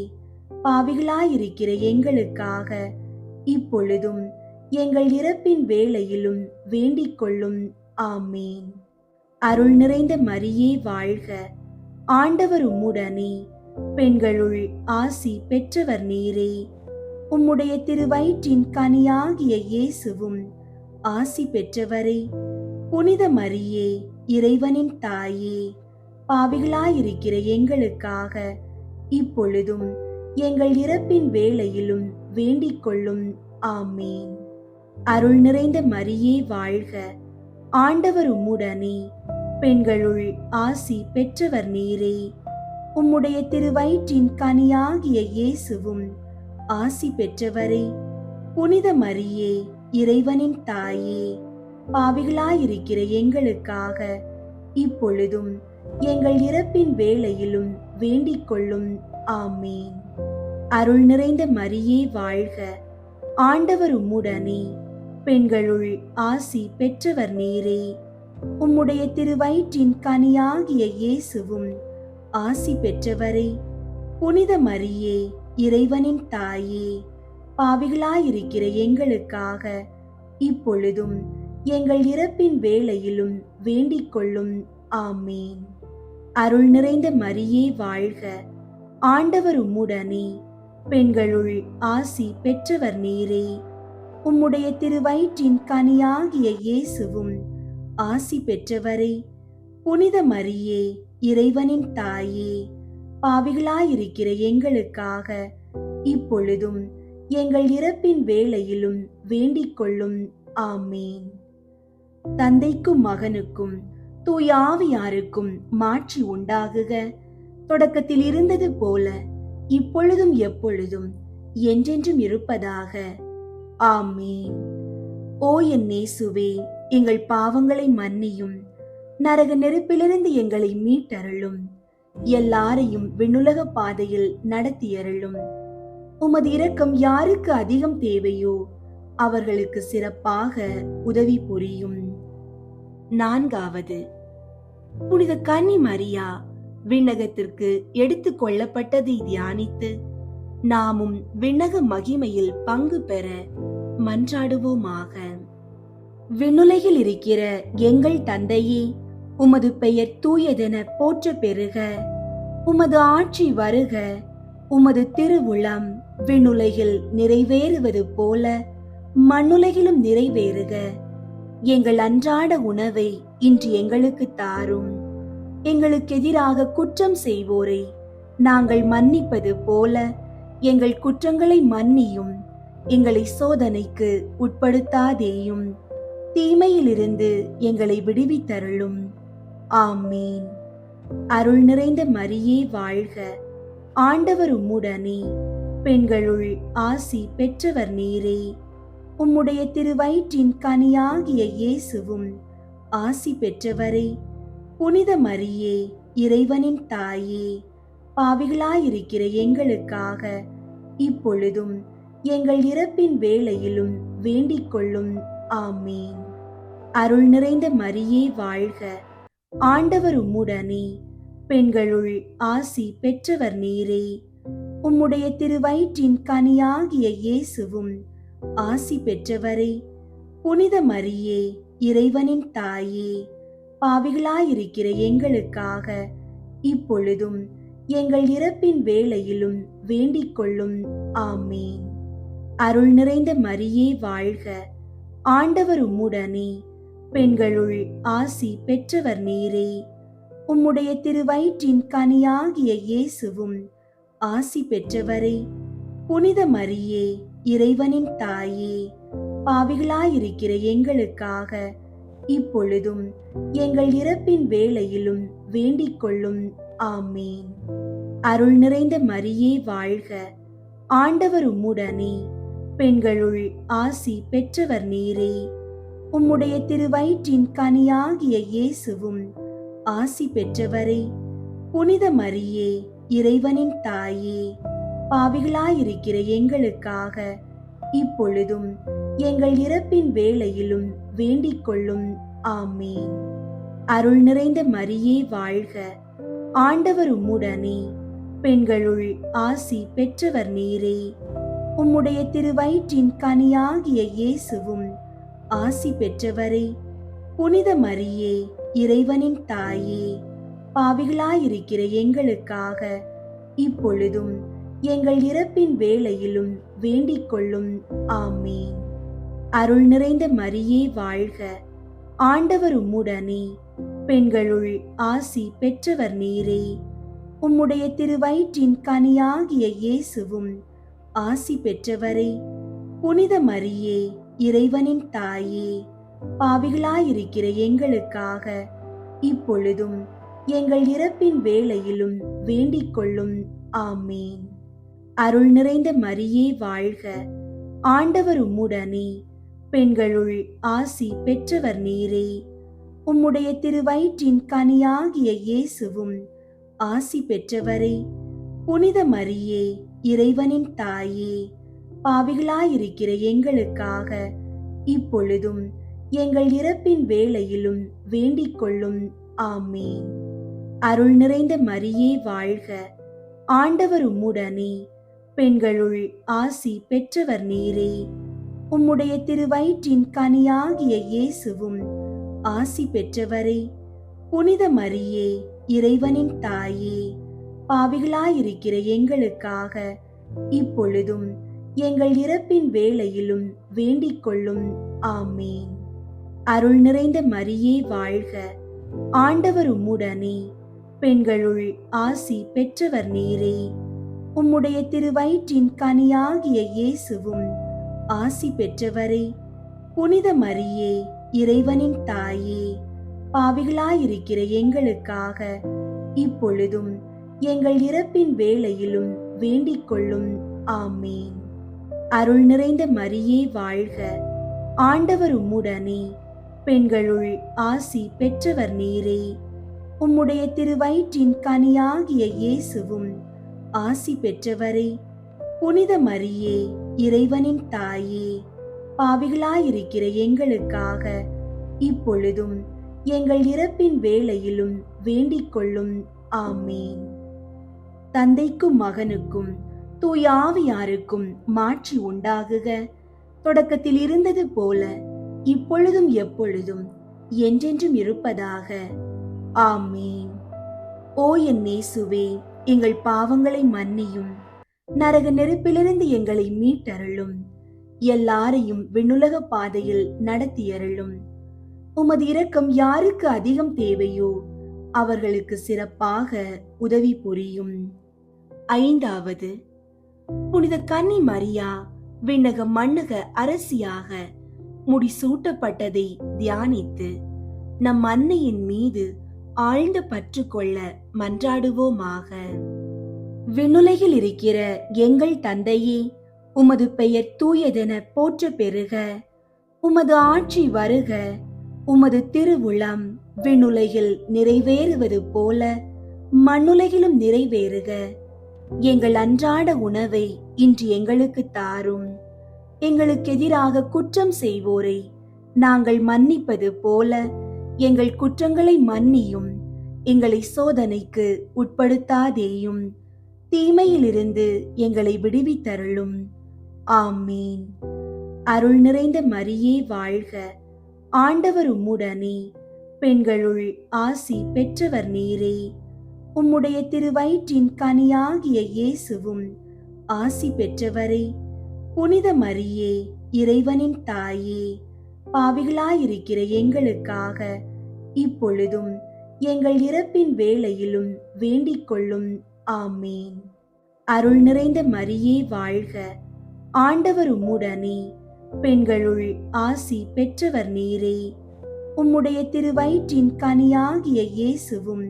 பாவிகளாயிருக்கிற எங்களுக்காக இப்பொழுதும் எங்கள் இறப்பின் வேளையிலும் வேண்டிக் கொள்ளும். ஆமேன். அருள் நிறைந்த மரியே வாழ்க, ஆண்டவர் உம்முடனே, பெண்களுள் ஆசி பெற்றவர் நீரே. உம்முடைய திருவயிற்றின் கனியாகிய இயேசுவும் ஆசி பெற்றவரே. புனித மரியே, இறைவனின் தாயே, பாவிகளாயிருக்கிற எங்களுக்காக இப்பொழுதும் எங்கள் இறப்பின் வேளையிலும் வேண்டிக் கொள்ளும். ஆமேன். அருள் நிறைந்த மரியே வாழ்க, ஆண்டவர் உம்முடனே, பெண்களுள் ஆசி பெற்றவர் நீரே. உம்முடைய திருவயிற்றின் கனியாகிய இயேசுவும் ஆசி பெற்றவரே. புனித மரியே, இறைவனின் தாயே, பாவிகளாயிருக்கிற எங்களுக்காக இப்பொழுதும் எங்கள் இறப்பின் வேளையிலும் வேண்டிக் கொள்ளும். ஆமேன். அருள் நிறைந்த மரியே வாழ்க, ஆண்டவர் உம்முடனே, பெண்களுள் ஆசி பெற்றவர் நீரே. உம்முடைய திருவயிற்றின் கனியாகிய இயேசுவும் ஆசி பெற்றவரே. புனித மரியே, இறைவனின் தாயே, பாவிகளாயிருக்கிற எங்களுக்காக இப்பொழுதும் எங்கள் இறப்பின் வேளையிலும் வேண்டிக் கொள்ளும். ஆமேன். அருள் நிறைந்த மரியே வாழ்க, ஆண்டவர் உம்முடனே, பெண்களுள் ஆசி பெற்றவர் நீரே. உம்முடைய திருவயிற்றின் கனியாகிய இயேசுவும் ஆசி பெற்றவரே. புனித மரியே, இறைவனின் தாயே, பாவிகளாயிருக்கிற எங்களுக்காக இப்பொழுதும் எங்கள் இறப்பின் வேளையிலும் வேண்டிக் கொள்ளும். ஆமேன். தந்தைக்கும் மகனுக்கும் தூய ஆவியாருக்கும் மாட்சி உண்டாகுக. தொடக்கத்தில் இருந்தது போல இப்பொழுதும் எப்பொழுதும் என்றென்றும் இருப்பதாக. ஆமேன். ஓ என் இயேசுவே, எங்கள் பாவங்களை மன்னியும், நரக நெருப்பிலிருந்து எங்களை மீட்டருளும், எல்லாரையும் விண்ணுலக பாதையில் நடத்தியருளும். உமது இரக்கம் யாருக்கு அதிகம் தேவையோ அவர்களுக்கு சிறப்பாக உதவி புரியும். 4வது, புனித கன்னி மரியா விண்ணகத்திற்கு எடுத்துக் கொள்ளப்பட்டதை தியானித்து நாமும் விண்ணக மகிமையில் பங்கு பெற மன்றாடுவோமாக. விண்ணுலகில் இருக்கிற எங்கள் தந்தையே, உமது பெயர் தூயதென போற்ற பெறுக. உமது ஆட்சி வருக. உமது திருவுளம் விண்ணுலகில் நிறைவேறுவது போல மண்ணுலகிலும் நிறைவேறுக. எங்கள் அன்றாட உணவை இன்று எங்களுக்கு தாரும். எங்களுக்கு எதிராக குற்றம் செய்வோரை நாங்கள் மன்னிப்பது போல எங்கள் குற்றங்களை மன்னியும். எங்களை சோதனைக்கு உட்படுத்தாதேயும், தீமையிலிருந்து எங்களை விடுவித்தருளும். ஆமீன். அருள் நிறைந்த மரியே வாழ்க. ஆண்டவர் உம்முடனே, பெண்களுள் ஆசி பெற்றவர் நீரே. உம்முடைய திருவயிற்றின் கனியாகிய இயேசுவும் ஆசி பெற்றவரே. புனித மரியே, இறைவனின் தாயே, பாவிகளாயிருக்கிற எங்களுக்காக இப்பொழுதும் எங்கள் இறப்பின் வேளையிலும் வேண்டிக் கொள்ளும். ஆமீன். அருள் நிறைந்த மரியே வாழ்க. ஆண்டவர் உம்முடனே, பெண்களுள் ஆசி பெற்றவர் நீரே. உம்முடைய திருவயிற்றின் கனியாகிய இயேசுவும் ஆசி பெற்றவரே. புனித மரியே, இறைவனின் தாயே, பாவிகளாயிருக்கிற எங்களுக்காக இப்பொழுதும் எங்கள் இறப்பின் வேளையிலும் வேண்டிக் கொள்ளும். ஆமீன். அருள் நிறைந்த மரியே வாழ்க. ஆண்டவர் உம்முடனே, பெண்களுள் ஆசி பெற்றவர் நீரே. உம்முடைய திருவயிற்றின் கனியாகிய இயேசுவும் ஆசி பெற்றவரே. புனித மரியே, இறைவனின் தாயே, பாவிகளாயிருக்கிற எங்களுக்காக இப்பொழுதும் எங்கள் இறப்பின் வேளையிலும் வேண்டிக் கொள்ளும். ஆமீன். அருள் நிறைந்த மரியே வாழ்க. ஆண்டவர் உம்முடனே, பெண்களுள் ஆசி பெற்றவர் நீரே. உம்முடைய திருவயிற்றின் கனியாகிய இயேசுவும் ஆசி பெற்றவரே. புனித மரியே, இறைவனின் தாயே, பாவிகளாயிருக்கிற எங்களுக்காக இப்பொழுதும் எங்கள் இறப்பின் வேளையிலும் வேண்டிக் கொள்ளும். ஆமீன். அருள் நிறைந்த மரியே வாழ்க. ஆண்டவர் உம்முடனே, பெண்களுள் ஆசி பெற்றவர் நீரே. உம்முடைய திருவயிற்றின் கனியாகிய இயேசுவும் ஆசி பெற்றவரே. புனித மரியே, இறைவனின் தாயே, பாவிகளாயிருக்கிற எங்களுக்காக இப்பொழுதும் எங்கள் இறப்பின் வேளையிலும் வேண்டிக் கொள்ளும். ஆமீன். அருள் நிறைந்த மரியே வாழ்க. ஆண்டவர் உம்முடனே, பெண்களுள் ஆசி பெற்றவர் நீரே. உம்முடைய திருவயிற்றின் கனியாகிய இயேசுவும் ஆசி பெற்றவரே. புனித மரியே, இறைவனின் தாயே, பாவிகளாயிருக்கிற எங்களுக்காக இப்பொழுதும் எங்கள் இறப்பின் வேளையிலும் வேண்டிக் கொள்ளும். ஆமீன். அருள் நிறைந்த மரியே வாழ்க. ஆண்டவர் உம்முடனே, பெண்களுள் ஆசி பெற்றவர் நீரே. உம்முடைய திருவயிற்றின் கனியாகிய இயேசுவும் ஆசி பெற்றவரே. புனித மரியே, இறைவனின் தாயே, பாவிகளாயிருக்கிற எங்களுக்காக இப்பொழுதும் எங்கள் இறப்பின் வேளையிலும் வேண்டிக் கொள்ளும். ஆமீன். அருள் நிறைந்த மரியே வாழ்க. ஆண்டவர் உம்முடனே, பெண்களுள் ஆசி பெற்றவர் நீரே. உம்முடைய திருவயிற்றின் கனியாகிய இயேசுவும் ஆசி பெற்றவரே. புனித மரியே, இறைவனின் தாயே, பாவிகளாயிருக்கிற எங்களுக்காக இப்பொழுதும் எங்கள் இறப்பின் வேளையிலும் வேண்டிக் கொள்ளும். ஆமீன். அருள் நிறைந்த மரியே வாழ்க. ஆண்டவர் உம்முடனே, பெண்களுள் ஆசி பெற்றவர் நீரே. உம்முடைய திருவயிற்றின் கனியாகிய இயேசுவும் ஆசி பெற்றவரே. புனித மரியே, இறைவனின் தாயே, பாவிகளாயிருக்கிற எங்களுக்காக இப்பொழுதும் எங்கள் இறப்பின் வேளையிலும் வேண்டிக் கொள்ளும். ஆமீன். அருள் நிறைந்த மரியே வாழ்க. ஆண்டவர் உம்முடனே, பெண்களுள் ஆசி பெற்றவர் நீரே. உம்முடைய திருவயிற்றின் கனியாகிய இயேசுவும் ஆசி பெற்றவரே. புனித மரியே, இறைவனின் தாயே, பாவிகளாயிருக்கிற எங்களுக்காக இப்பொழுதும் எங்கள் இறப்பின் வேளையிலும் வேண்டிக் கொள்ளும். ஆமீன். தந்தைக்கும் மகனுக்கும் தூய ஆவியாருக்கும் மாட்சி உண்டாகுக. தொடக்கத்தில் இருந்தது போல இப்பொழுதும் எப்பொழுதும் என்றென்றும் இருப்பதாக. ஆமீன். ஓ என் இயேசுவே, எங்கள் பாவங்களை மன்னியும். நரக நெருப்பிலிருந்து எங்களை மீட்டருளும். எல்லாரையும் விண்ணுலக பாதையில் நடத்தியருளும். உமது இரக்கம் யாருக்கு அதிகம் தேவையோ அவர்களுக்கு சிறப்பாக உதவி புரியும். 5வது, புனித கன்னி மரியா விண்ணக மண்ணக அரசியாக முடிசூட்டப்பட்டதை தியானித்து நம் அன்னையின் மீது ஆழ்ந்த பற்று கொள்ள மன்றாடுவோமாக. விண்ணுலகில் இருக்கிற எங்கள் தந்தையே, உமது பெயர் தூயதென போற்ற பெறுக. உமது ஆட்சி வருக. உமது திருவுளம் விண்ணுலகில் நிறைவேறுவது போல மண்ணுலகிலும் நிறைவேறுக. எங்கள் அன்றாட உணவை இன்று எங்களுக்கு தாரும். எங்களுக்கு எதிராக குற்றம் செய்வோரை நாங்கள் மன்னிப்பது போல எங்கள் குற்றங்களை மன்னியும். எங்களை சோதனைக்கு உட்படுத்தாதேயும், தீமையிலிருந்து எங்களை விடுவித்தருளும். ஆமீன். அருள் நிறைந்த மரியே வாழ்க. ஆண்டவர் உம்முடனே, பெண்களுள் ஆசி பெற்றவர் நீரே. உம்முடைய திருவயிற்றின் கனியாகிய இயேசுவும் ஆசி பெற்றவரே. புனித மரியே, இறைவனின் தாயே, பாவிகளாயிருக்கிற எங்களுக்காக இப்பொழுதும் எங்கள் இறப்பின் வேளையிலும் வேண்டிக் கொள்ளும். ஆமீன். அருள் நிறைந்த மரியே வாழ்க. ஆண்டவர் உம்முடனே, பெண்களுள் ஆசி பெற்றவர் நீரே. உம்முடைய திருவயிற்றின் கனியாகிய இயேசுவும்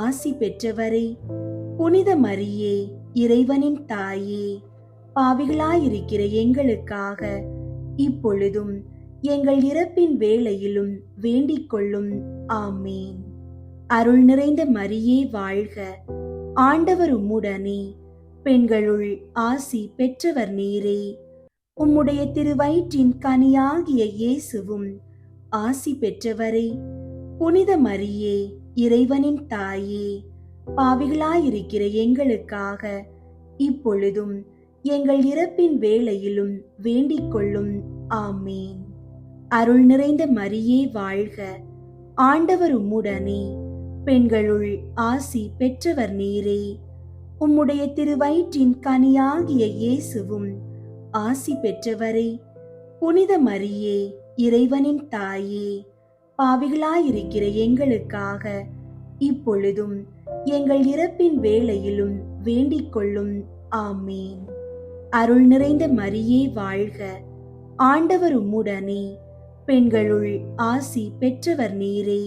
ஆசி பெற்றவரே. புனித மரியே, இறைவனின் தாயே, பாவிகளாயிருக்கிற எங்களுக்காக இப்பொழுதும் எங்கள் இறப்பின் வேளையிலும் வேண்டிக் கொள்ளும். ஆமீன். அருள் நிறைந்த மரியே வாழ்க. ஆண்டவர் உம்முடனே, பெண்களுள் ஆசி பெற்றவர் நீரே. உம்முடைய திருவயிற்றின் கனியாகிய இயேசுவும் ஆசி பெற்றவரே. புனித மரியே, இறைவனின் தாயே, பாவிகளாயிருக்கிற எங்களுக்காக இப்பொழுதும் எங்கள் இறப்பின் வேளையிலும் வேண்டிக் கொள்ளும். ஆமீன். அருள் நிறைந்த மரியே வாழ்க. ஆண்டவர் உம்முடனே, பெண்களுள் ஆசி பெற்றவர் நீரே. உம்முடைய திருவயிற்றின் கனியாகிய இயேசுவும் ஆசி பெற்றவரே. புனித மரியே, இறைவனின் தாயே, பாவிகளாயிருக்கிற எங்களுக்காக இப்பொழுதும் எங்கள் இறப்பின் வேளையிலும் வேண்டிக் கொள்ளும். ஆமீன். அருள் நிறைந்த மரியே வாழ்க. ஆண்டவர் உம்முடனே, பெண்களுள் ஆசி பெற்றவர் நீரே.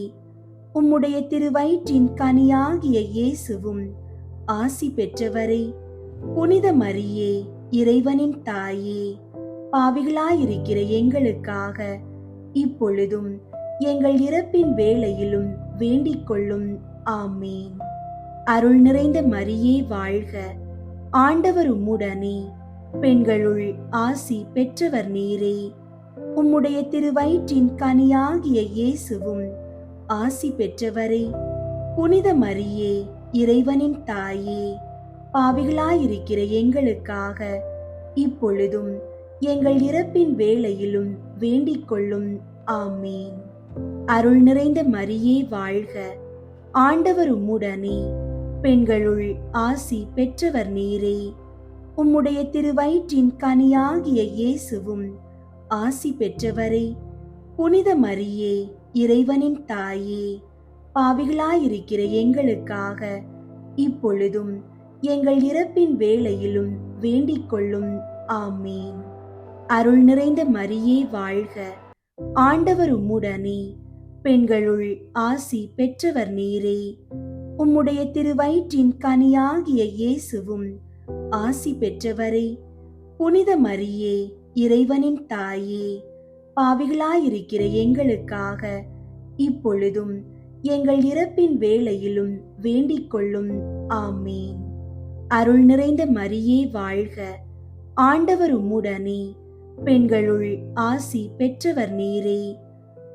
உம்முடைய திருவயிற்றின் கனியாகிய இயேசுவும் ஆசி பெற்றவரே. புனித மரியே, இறைவனின் தாயே, பாவிகளாயிருக்கிற எங்களுக்காக இப்பொழுதும் எங்கள் இறப்பின் வேளையிலும் வேண்டிக் கொள்ளும். ஆமீன். அருள் நிறைந்த மரியே வாழ்க. ஆண்டவர் உம்முடனே, பெண்களுள் ஆசி பெற்றவர் நீரே. உம்முடைய திருவயிற்றின் கனியாகிய இயேசுவும் ஆசி பெற்றவரே. புனித மரியே, இறைவனின் தாயே, பாவிகளாயிருக்கிற எங்களுக்காக இப்பொழுதும் எங்கள் இறப்பின் வேளையிலும் வேண்டிக் கொள்ளும். ஆமீன். அருள் நிறைந்த மரியே வாழ்க. ஆண்டவர் உம்முடனே, பெண்களுள் ஆசி பெற்றவர் நீரே. உம்முடைய திருவயிற்றின் கனியாகிய இயேசுவும் ஆசி பெற்றவரே. புனித மரியே, இறைவனின் தாயே, பாவிகளாயிருக்கிற எங்களுக்காக இப்பொழுதும் எங்கள் இறப்பின் வேளையிலும் வேண்டிக் கொள்ளும். ஆமீன். அருள் நிறைந்த மரியே வாழ்க. ஆண்டவர் உம்முடனே, பெண்களுள் ஆசி பெற்றவர் நீரே. உம்முடைய திருவயிற்றின் கனியாகிய இயேசுவும் ஆசி பெற்றவரே. புனித மரியே, இறைவனின் தாயே, பாவிகளாயிருக்கிற எங்களுக்காக இப்பொழுதும் எங்கள் இறப்பின் வேளையிலும் வேண்டிக் கொள்ளும். ஆமீன். அருள் நிறைந்த மரியே வாழ்க. ஆண்டவர் உம்முடனே, பெண்களுள் ஆசி பெற்றவர் நீரே.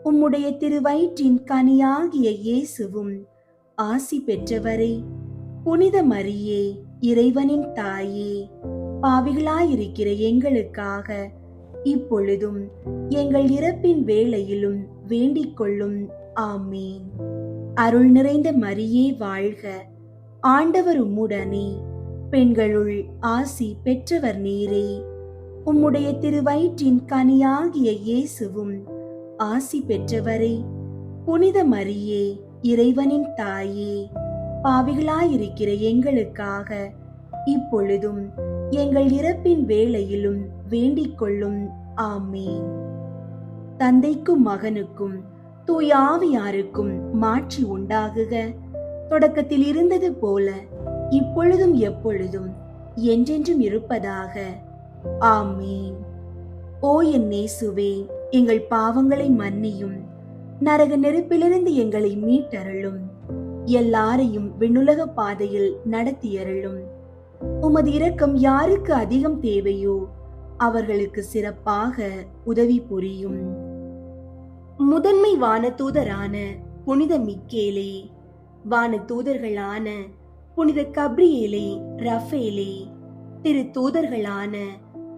உம்முடைய திருவயிற்றின் கனியாகிய இயேசுவும் ஆசி பெற்றவரே. புனித மரியே, இறைவனின் தாயே, பாவிகளாயிருக்கிற எங்களுக்காக இப்பொழுதும் எங்கள் இறப்பின் வேளையிலும் வேண்டிக் கொள்ளும். ஆமீன். அருள் நிறைந்த மரியே வாழ்க. ஆண்டவர் உம்முடனே, பெண்களுள் ஆசி பெற்றவர் நீரே. உம்முடைய திருவயிற்றின் கனியாகிய இயேசுவும் ஆசி பெற்றவரே. புனித மரியே, இறைவனின் தாயே, பாவிகளாயிருக்கிற எங்களுக்காக இப்பொழுதும் எங்கள் இறப்பின் வேளையிலும் வேண்டிக் கொள்ளும். ஆமீன். தந்தைக்கும் மகனுக்கும் தூய ஆவியாருக்கும் மாட்சி உண்டாகுக. தொடக்கத்தில் இருந்தது போல இப்பொழுதும் எப்பொழுதும் என்றென்றும் இருப்பதாக. ஆமீன். ஓ என் இயேசுவே, எங்கள் பாவங்களை மன்னியும், நரக நெருப்பிலிருந்து எங்களை மீட்டருளும், எல்லாரையும் விண்ணுலக பாதையில் நடத்தியருளும். உமது இரக்கம் யாருக்கு அதிகம் தேவையோ அவர்களுக்கு சிறப்பாக உதவி புரியும். முதன்மை வானதூதரான புனித மிக்கேலே, வானதூதர்களான புனித கப்ரியேலே, ரஃபேலே, திரு தூதர்களான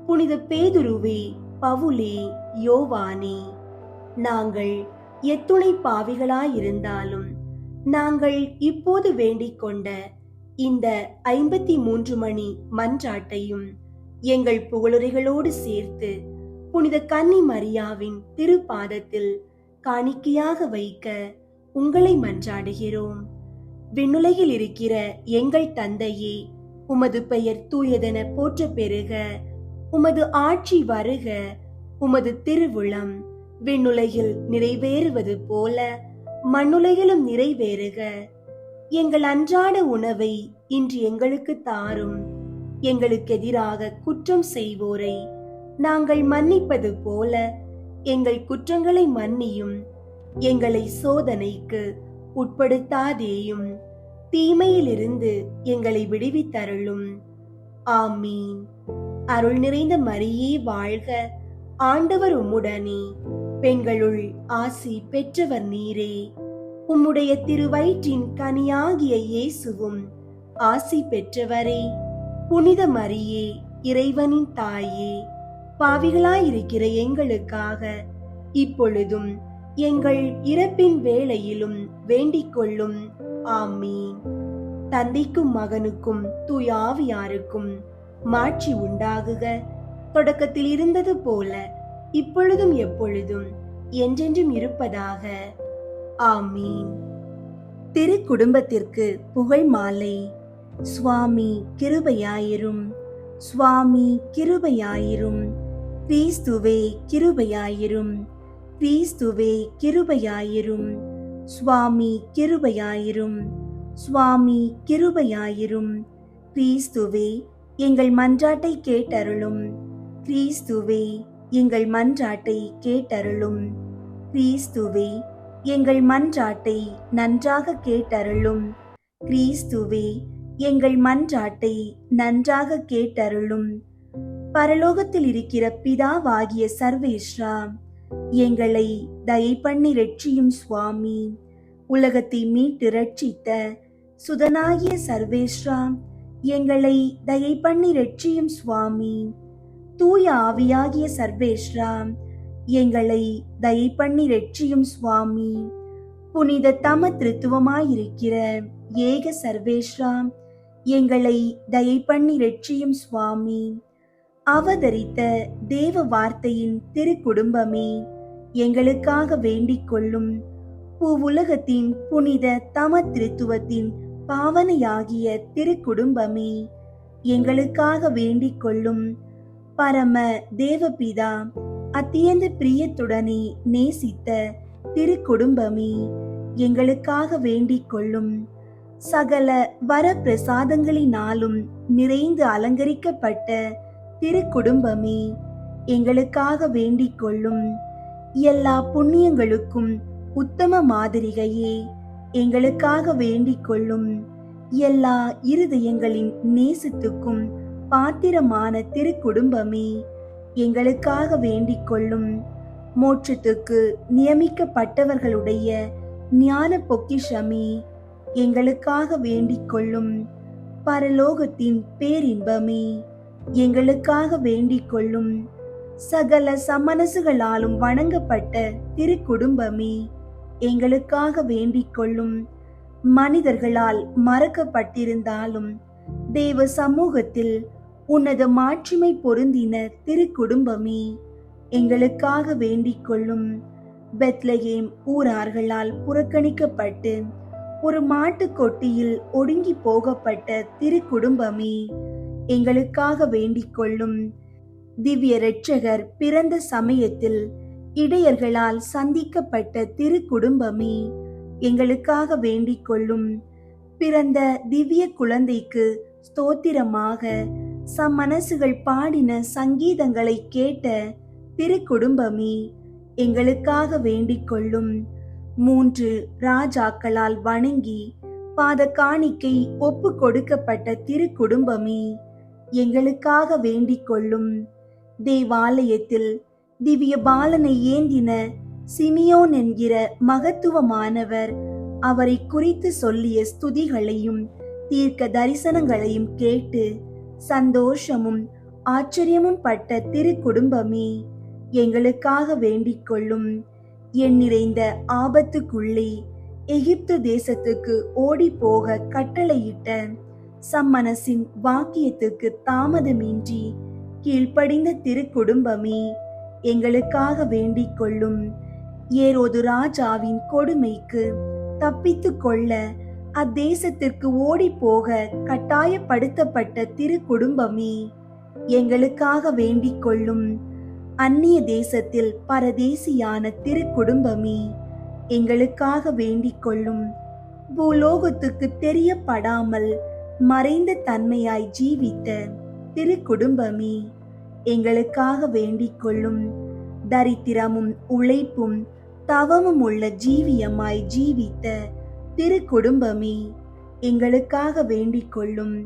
புனித பேதுருவே, பவுலே, யோவானே, நாங்கள் எத்துணை பாவிகளாயிருந்தாலும் நாங்கள் இப்போது வேண்டிக் கொண்ட இந்த 53 மணி மன்றாட்டையும் எங்கள் புகழுரைகளோடு சேர்த்து புனித கன்னி மரியாவின் திருப்பாதத்தில் காணிக்கையாக வைக்க உங்களை மன்றாடுகிறோம். விண்ணுலகில் இருக்கிற எங்கள் தந்தையே, உமது பெயர் தூயதென போற்ற பெறுக. உமது ஆட்சி வருக. உமது திருவுளம் விண்ணுலகில் நிறைவேறுவது போல மண்ணுலகிலும் நிறைவேறுக. எங்கள் அன்றாட உணவை இன்று எங்களுக்கு தாரும். எங்களுக்கு எதிராக குற்றம் செய்வோரை நாங்கள் மன்னிப்பது போல எங்கள் குற்றங்களை மன்னியும். எங்களை சோதனைக்கு உட்படுத்தாதேயும், தீமையிலிருந்து எங்களை விடுவித்தருளும். ஆமீன். அருள் நிறைந்த மரியே வாழ்க. ஆண்டவர் உம்முடனே, பெண்களுள் ஆசி பெற்றவர் நீரே. உம்முடைய திருவயிற்றின் கனியாகிய இயேசுவும் ஆசி பெற்றவரே. புனித மரியே, இறைவனின் தாயே, பாவிகளாயிருக்கிற எங்களுக்காக இப்பொழுதும் எங்கள் இறப்பின் வேளையிலும் வேண்டிக் கொள்ளும். ஆமீன். தந்தைக்கும் மகனுக்கும் தூய ஆவியாருக்கும் மாட்சி உண்டாகுக. தொடக்கத்தில் இருந்தது போல இப்பொழுதும் எப்பொழுதும் என்றென்றும் இருப்பதாக. ஆமீன். திரு குடும்பத்திற்கு புகழ் மாலை. சுவாமி கிருபையாயிரும். சுவாமி கிருபையாயிரும். கிறிஸ்துவே கிருபையாயிரும். கிறிஸ்துவே கிருபையாயிரும். சுவாமி கிருபையாயிரும். சுவாமி கிருபையாயிரும். கிறிஸ்துவே எங்கள் மன்றாட்டை கேட்டருளும். கிறிஸ்துவே எங்கள் மன்றாட்டை கேட்டருளும். கிறிஸ்துவே எங்கள் மன்றாட்டை நன்றாக கேட்டருளும். கிறிஸ்துவே எங்கள் மன்றாட்டை நன்றாக கேட்டருளும். பரலோகத்தில் இருக்கிற பிதாவாகிய சர்வேஸ்வரா, எங்களை தயை பண்ணி ரட்சியும் சுவாமி. உலகத்தை மீட்டு ரட்சித்த சுதனாகிய சர்வேஸ்வரா, எங்களை தயை பண்ணி ரட்சியும் சுவாமி. தூய ஆவியாகிய சர்வேஸ்வரா, எங்களை தயை பண்ணி ரட்சியும் சுவாமி. புனித தம திருத்துவமாயிருக்கிற ஏக சர்வேஸ்வரா, எங்களை தயை பண்ணி ரட்சியும் சுவாமி. அவதரித்த தேவ வார்த்தையின் திரு குடும்பமே, எங்களுக்காக வேண்டிக் கொள்ளும். பூவுலகத்தின் புனித தம திருத்துவத்தின் பாவனையாகிய திரு குடும்பமே, எங்களுக்காக வேண்டிக் கொள்ளும். பரம தேவபிதா அத்தியந்த பிரியத்துடனே நேசித்த திரு குடும்பமே, எங்களுக்காக வேண்டிக் கொள்ளும். சகல வர பிரசாதங்களினாலும் நிறைந்து அலங்கரிக்கப்பட்ட திரு குடும்பமே, எங்களுக்காக வேண்டிக் கொள்ளும். எல்லா புண்ணியங்களுக்கும் உத்தம மாதிரிகையே, எங்களுக்காக வேண்டிக் கொள்ளும். எல்லா இருதயங்களின் நேசத்துக்கும் பாத்திரமான திரு குடும்பமே, எங்களுக்காக வேண்டிக் கொள்ளும். மோட்சத்துக்கு நியமிக்கப்பட்டவர்களுடைய ஞான பொக்கிஷமே, எங்களுக்காக வேண்டிக் கொள்ளும். பரலோகத்தின் பேரின்பமே, எங்களுக்காக வேண்டிக் கொள்ளும். சகல சமனசுகளாலும் வணங்கப்பட்ட திரு குடும்பமே, எங்களுக்காக வேண்டிக் கொள்ளும். மனிதர்களால் மறக்கப்பட்டிருந்தாலும் தேவ சமூகத்தில் உன்னத மாட்சிமை பொருந்தின திருக்குடும்பமே, எங்களுக்காக வேண்டிக் கொள்ளும். பெத்லகேம் ஊரார்களால் புறக்கணிக்கப்பட்டு ஒரு மாட்டுக்கொட்டியில் ஒடுங்கி போகப்பட்ட திருக்குடும்பமே, எங்களுக்காக வேண்டிக் கொள்ளும். திவ்ய இரட்சகர் பிறந்த சமயத்தில் இடையர்களால் சந்திக்கப்பட்ட திருக்குடும்பமே, எங்களுக்காக வேண்டிக் கொள்ளும். பிறந்த திவ்ய குழந்தைக்கு ஸ்தோத்திரமாக சம்மனசுகள் பாடின சங்கீதங்களை கேட்ட திருக்குடும்பமே, எங்களுக்காக வேண்டிக் கொள்ளும். 3 ராஜாக்களால் வணங்கி பாத காணிக்கை ஒப்பு கொடுக்கப்பட்ட திருக்குடும்பமே, எங்களுக்காக வேண்டிக் கொள்ளும். தேவாலயத்தில் திவ்ய பாலனை ஏந்தின சிமியோன் என்கிற மகத்துவமானவர் அவரை குறித்து சொல்லிய ஸ்துதிகளையும் தீர்க்க தரிசனங்களையும் கேட்டு சந்தோஷமும் ஆச்சரியமும் பட்ட திருக்குடும்பமே, எங்களுக்காக வேண்டிக் கொள்ளும். என் நிறைந்த ஆபத்துக்குள்ளே எகிப்து தேசத்துக்கு ஓடி போக கட்டளையிட்ட சம்மனசின் வாக்கியத்துக்கு தாமதமின்றி கீழ்ப்படிந்த திருக்குடும்பமே, எங்களுக்காக வேண்டிக் கொள்ளும். ஏரோது ராஜாவின் கொடுமைக்கு தப்பித்து கொள்ள அத்தேசத்திற்கு ஓடி போக கட்டாயப்படுத்தப்பட்ட திருக்குடும்பமே, எங்களுக்காக வேண்டிக் கொள்ளும். அந்நிய தேசத்தில் பரதேசியான திருக்குடும்பமே, எங்களுக்காக வேண்டிக் கொள்ளும். பூலோகத்துக்கு தெரியப்படாமல் மறைந்த தன்மையாய் ஜீவித்த திருக்குடும்பமே, எங்களுக்காக வேண்டிக் கொள்ளும். தரித்திரமும் உழைப்பும் தவமும் உள்ள ஜீவியமாய் ஜீவித்த திருக்குடும்பமே, எங்களுக்காக வேண்டிக் கொள்ளும்.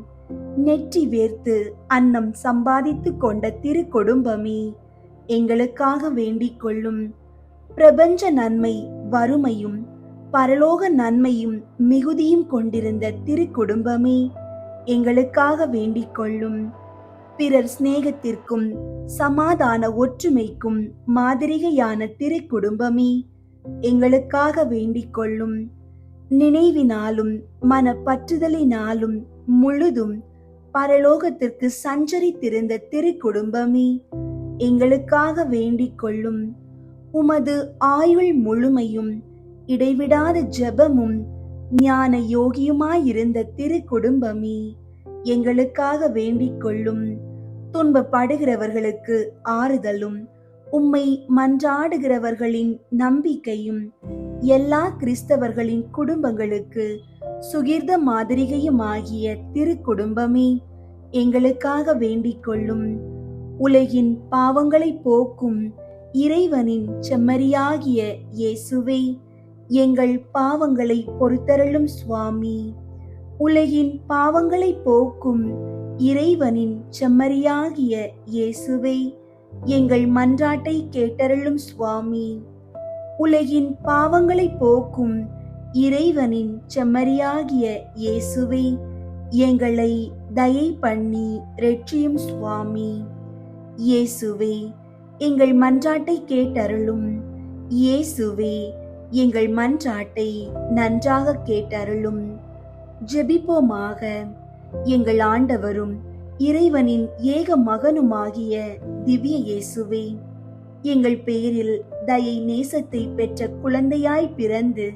நெற்றி வேர்த்து அன்னம் சம்பாதித்து கொண்ட திருக்குடும்பமே, எங்களுக்காக வேண்டிக் கொள்ளும். பிரபஞ்ச நன்மை வறுமையும் பரலோக நன்மையும் மிகுதியும் கொண்டிருந்த திருக்குடும்பமே, எங்களுக்காக வேண்டிக் கொள்ளும். பிறர் சிநேகத்திற்கும் சமாதான ஒற்றுமைக்கும் மாதிரிகையான திருக்குடும்பமே, எங்களுக்காக வேண்டிக் கொள்ளும். நினைவினாலும் மனப்பற்றுதலினாலும் முழுதும் பரலோகத்திற்கு சஞ்சரித்திருந்த திருக்குடும்பமே, எங்களுக்காக வேண்டிக் கொள்ளும். உமது ஆயுள் முழுமையும் இடைவிடாத ஜெபமும் ஞான யோகியுமாயிருந்த திருக்குடும்பமே, எங்களுக்காக வேண்டிக் கொள்ளும். துன்பப்படுகிறவர்களுக்கு ஆறுதலும் உம்மை மன்றாடுகிறவர்களின் நம்பிக்கையும் எல்லா கிறிஸ்தவர்களின் குடும்பங்களுக்கு சுகிர்த மாதிரிகையுமாகிய திருக்குடும்பமே, எங்களுக்காக வேண்டிக் கொள்ளும். உலகின் பாவங்களை போக்கும் இறைவனின் செம்மறியாகிய இயேசுவே, எங்கள் பாவங்களை பொறுத்தருளும் சுவாமி. உலகின் பாவங்களை போக்கும் இறைவனின் செம்மறியாகிய இயேசுவே, எங்கள் மன்றாட்டை கேட்டருளும் சுவாமி. உலகின் பாவங்களை போக்கும் இறைவனின் செம்மறியாகிய இயேசுவே, எங்களை தயை பண்ணி இரட்சியும் சுவாமி. இயேசுவே, எங்கள் மன்றாட்டை கேட்டருளும். இயேசுவே, எங்கள் மன்றாட்டை நன்றாக கேட்டருளும். ஜெபிப்போமாக. எங்கள் ஆண்டவரும் இறைவனின் ஏக மகனுமாகிய திவ்ய இயேசுவே, எங்கள் பேரில் தயை நேசத்தை பெற்ற குழந்தையாய் பிறந்து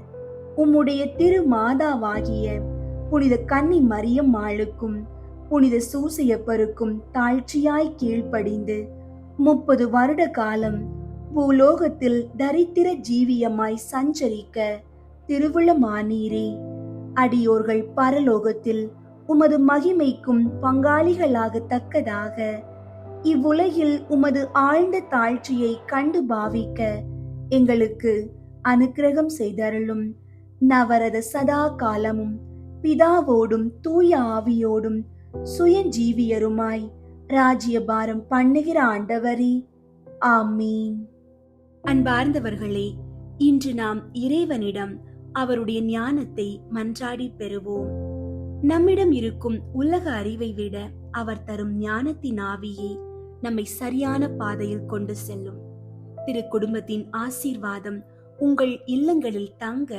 உம்முடைய திருமாதாவாகிய புனித கன்னி மரியம்மாளுக்கும் புனித சூசையப்பருக்கும் தாழ்ச்சியாய் கீழ்ப்படிந்து 30 வருட காலம் பூலோகத்தில் தரித்திர ஜீவியமாய் சஞ்சரிக்க திருவுளமானீரே. அடியோர்கள் பரலோகத்தில் உமது மகிமைக்கும் பங்காளிகளாக தக்கதாக இவ்வுலகில் உமது ஆழ்ந்த தாழ்ச்சியை கண்டு பாவிக்க எங்களுக்கு அனுக்கிரகம் செய்தருளும். நவரத சதா காலமும் பிதாவோடும் தூய ஆவியோடும் சுயஜீவியருமாய் ராஜ்யபாரம் பண்ணுகிற ஆண்டவரே, ஆமீன். அன்பார்ந்தவர்களே, இன்று நாம் இறைவனிடம் அவருடைய ஞானத்தை மன்றாடி பெறுவோம். நம்மிடம் இருக்கும் உலக அறிவை விட அவர் தரும் ஞானத்தின் ஆவியே நம்மை சரியான பாதையில் கொண்டு செல்லும். திரு குடும்பத்தின் ஆசீர்வாதம் உங்கள் இல்லங்களில் தங்க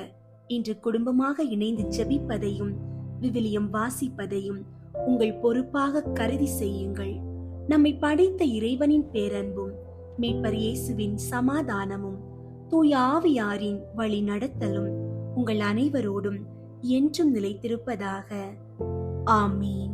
இன்று குடும்பமாக இணைந்து ஜெபிப்பதையும் விவிலியம் வாசிப்பதையும் உங்கள் பொறுப்பாக கருதி செய்யுங்கள். நம்மை படைத்த இறைவனின் பேரன்பும் மீட்பர் இயேசுவின் சமாதானமும் தூய ஆவியாரின் வழி நடத்தலும் உங்கள் அனைவரோடும் என்றும் நிலைத்திருப்பதாக. ஆமீன்.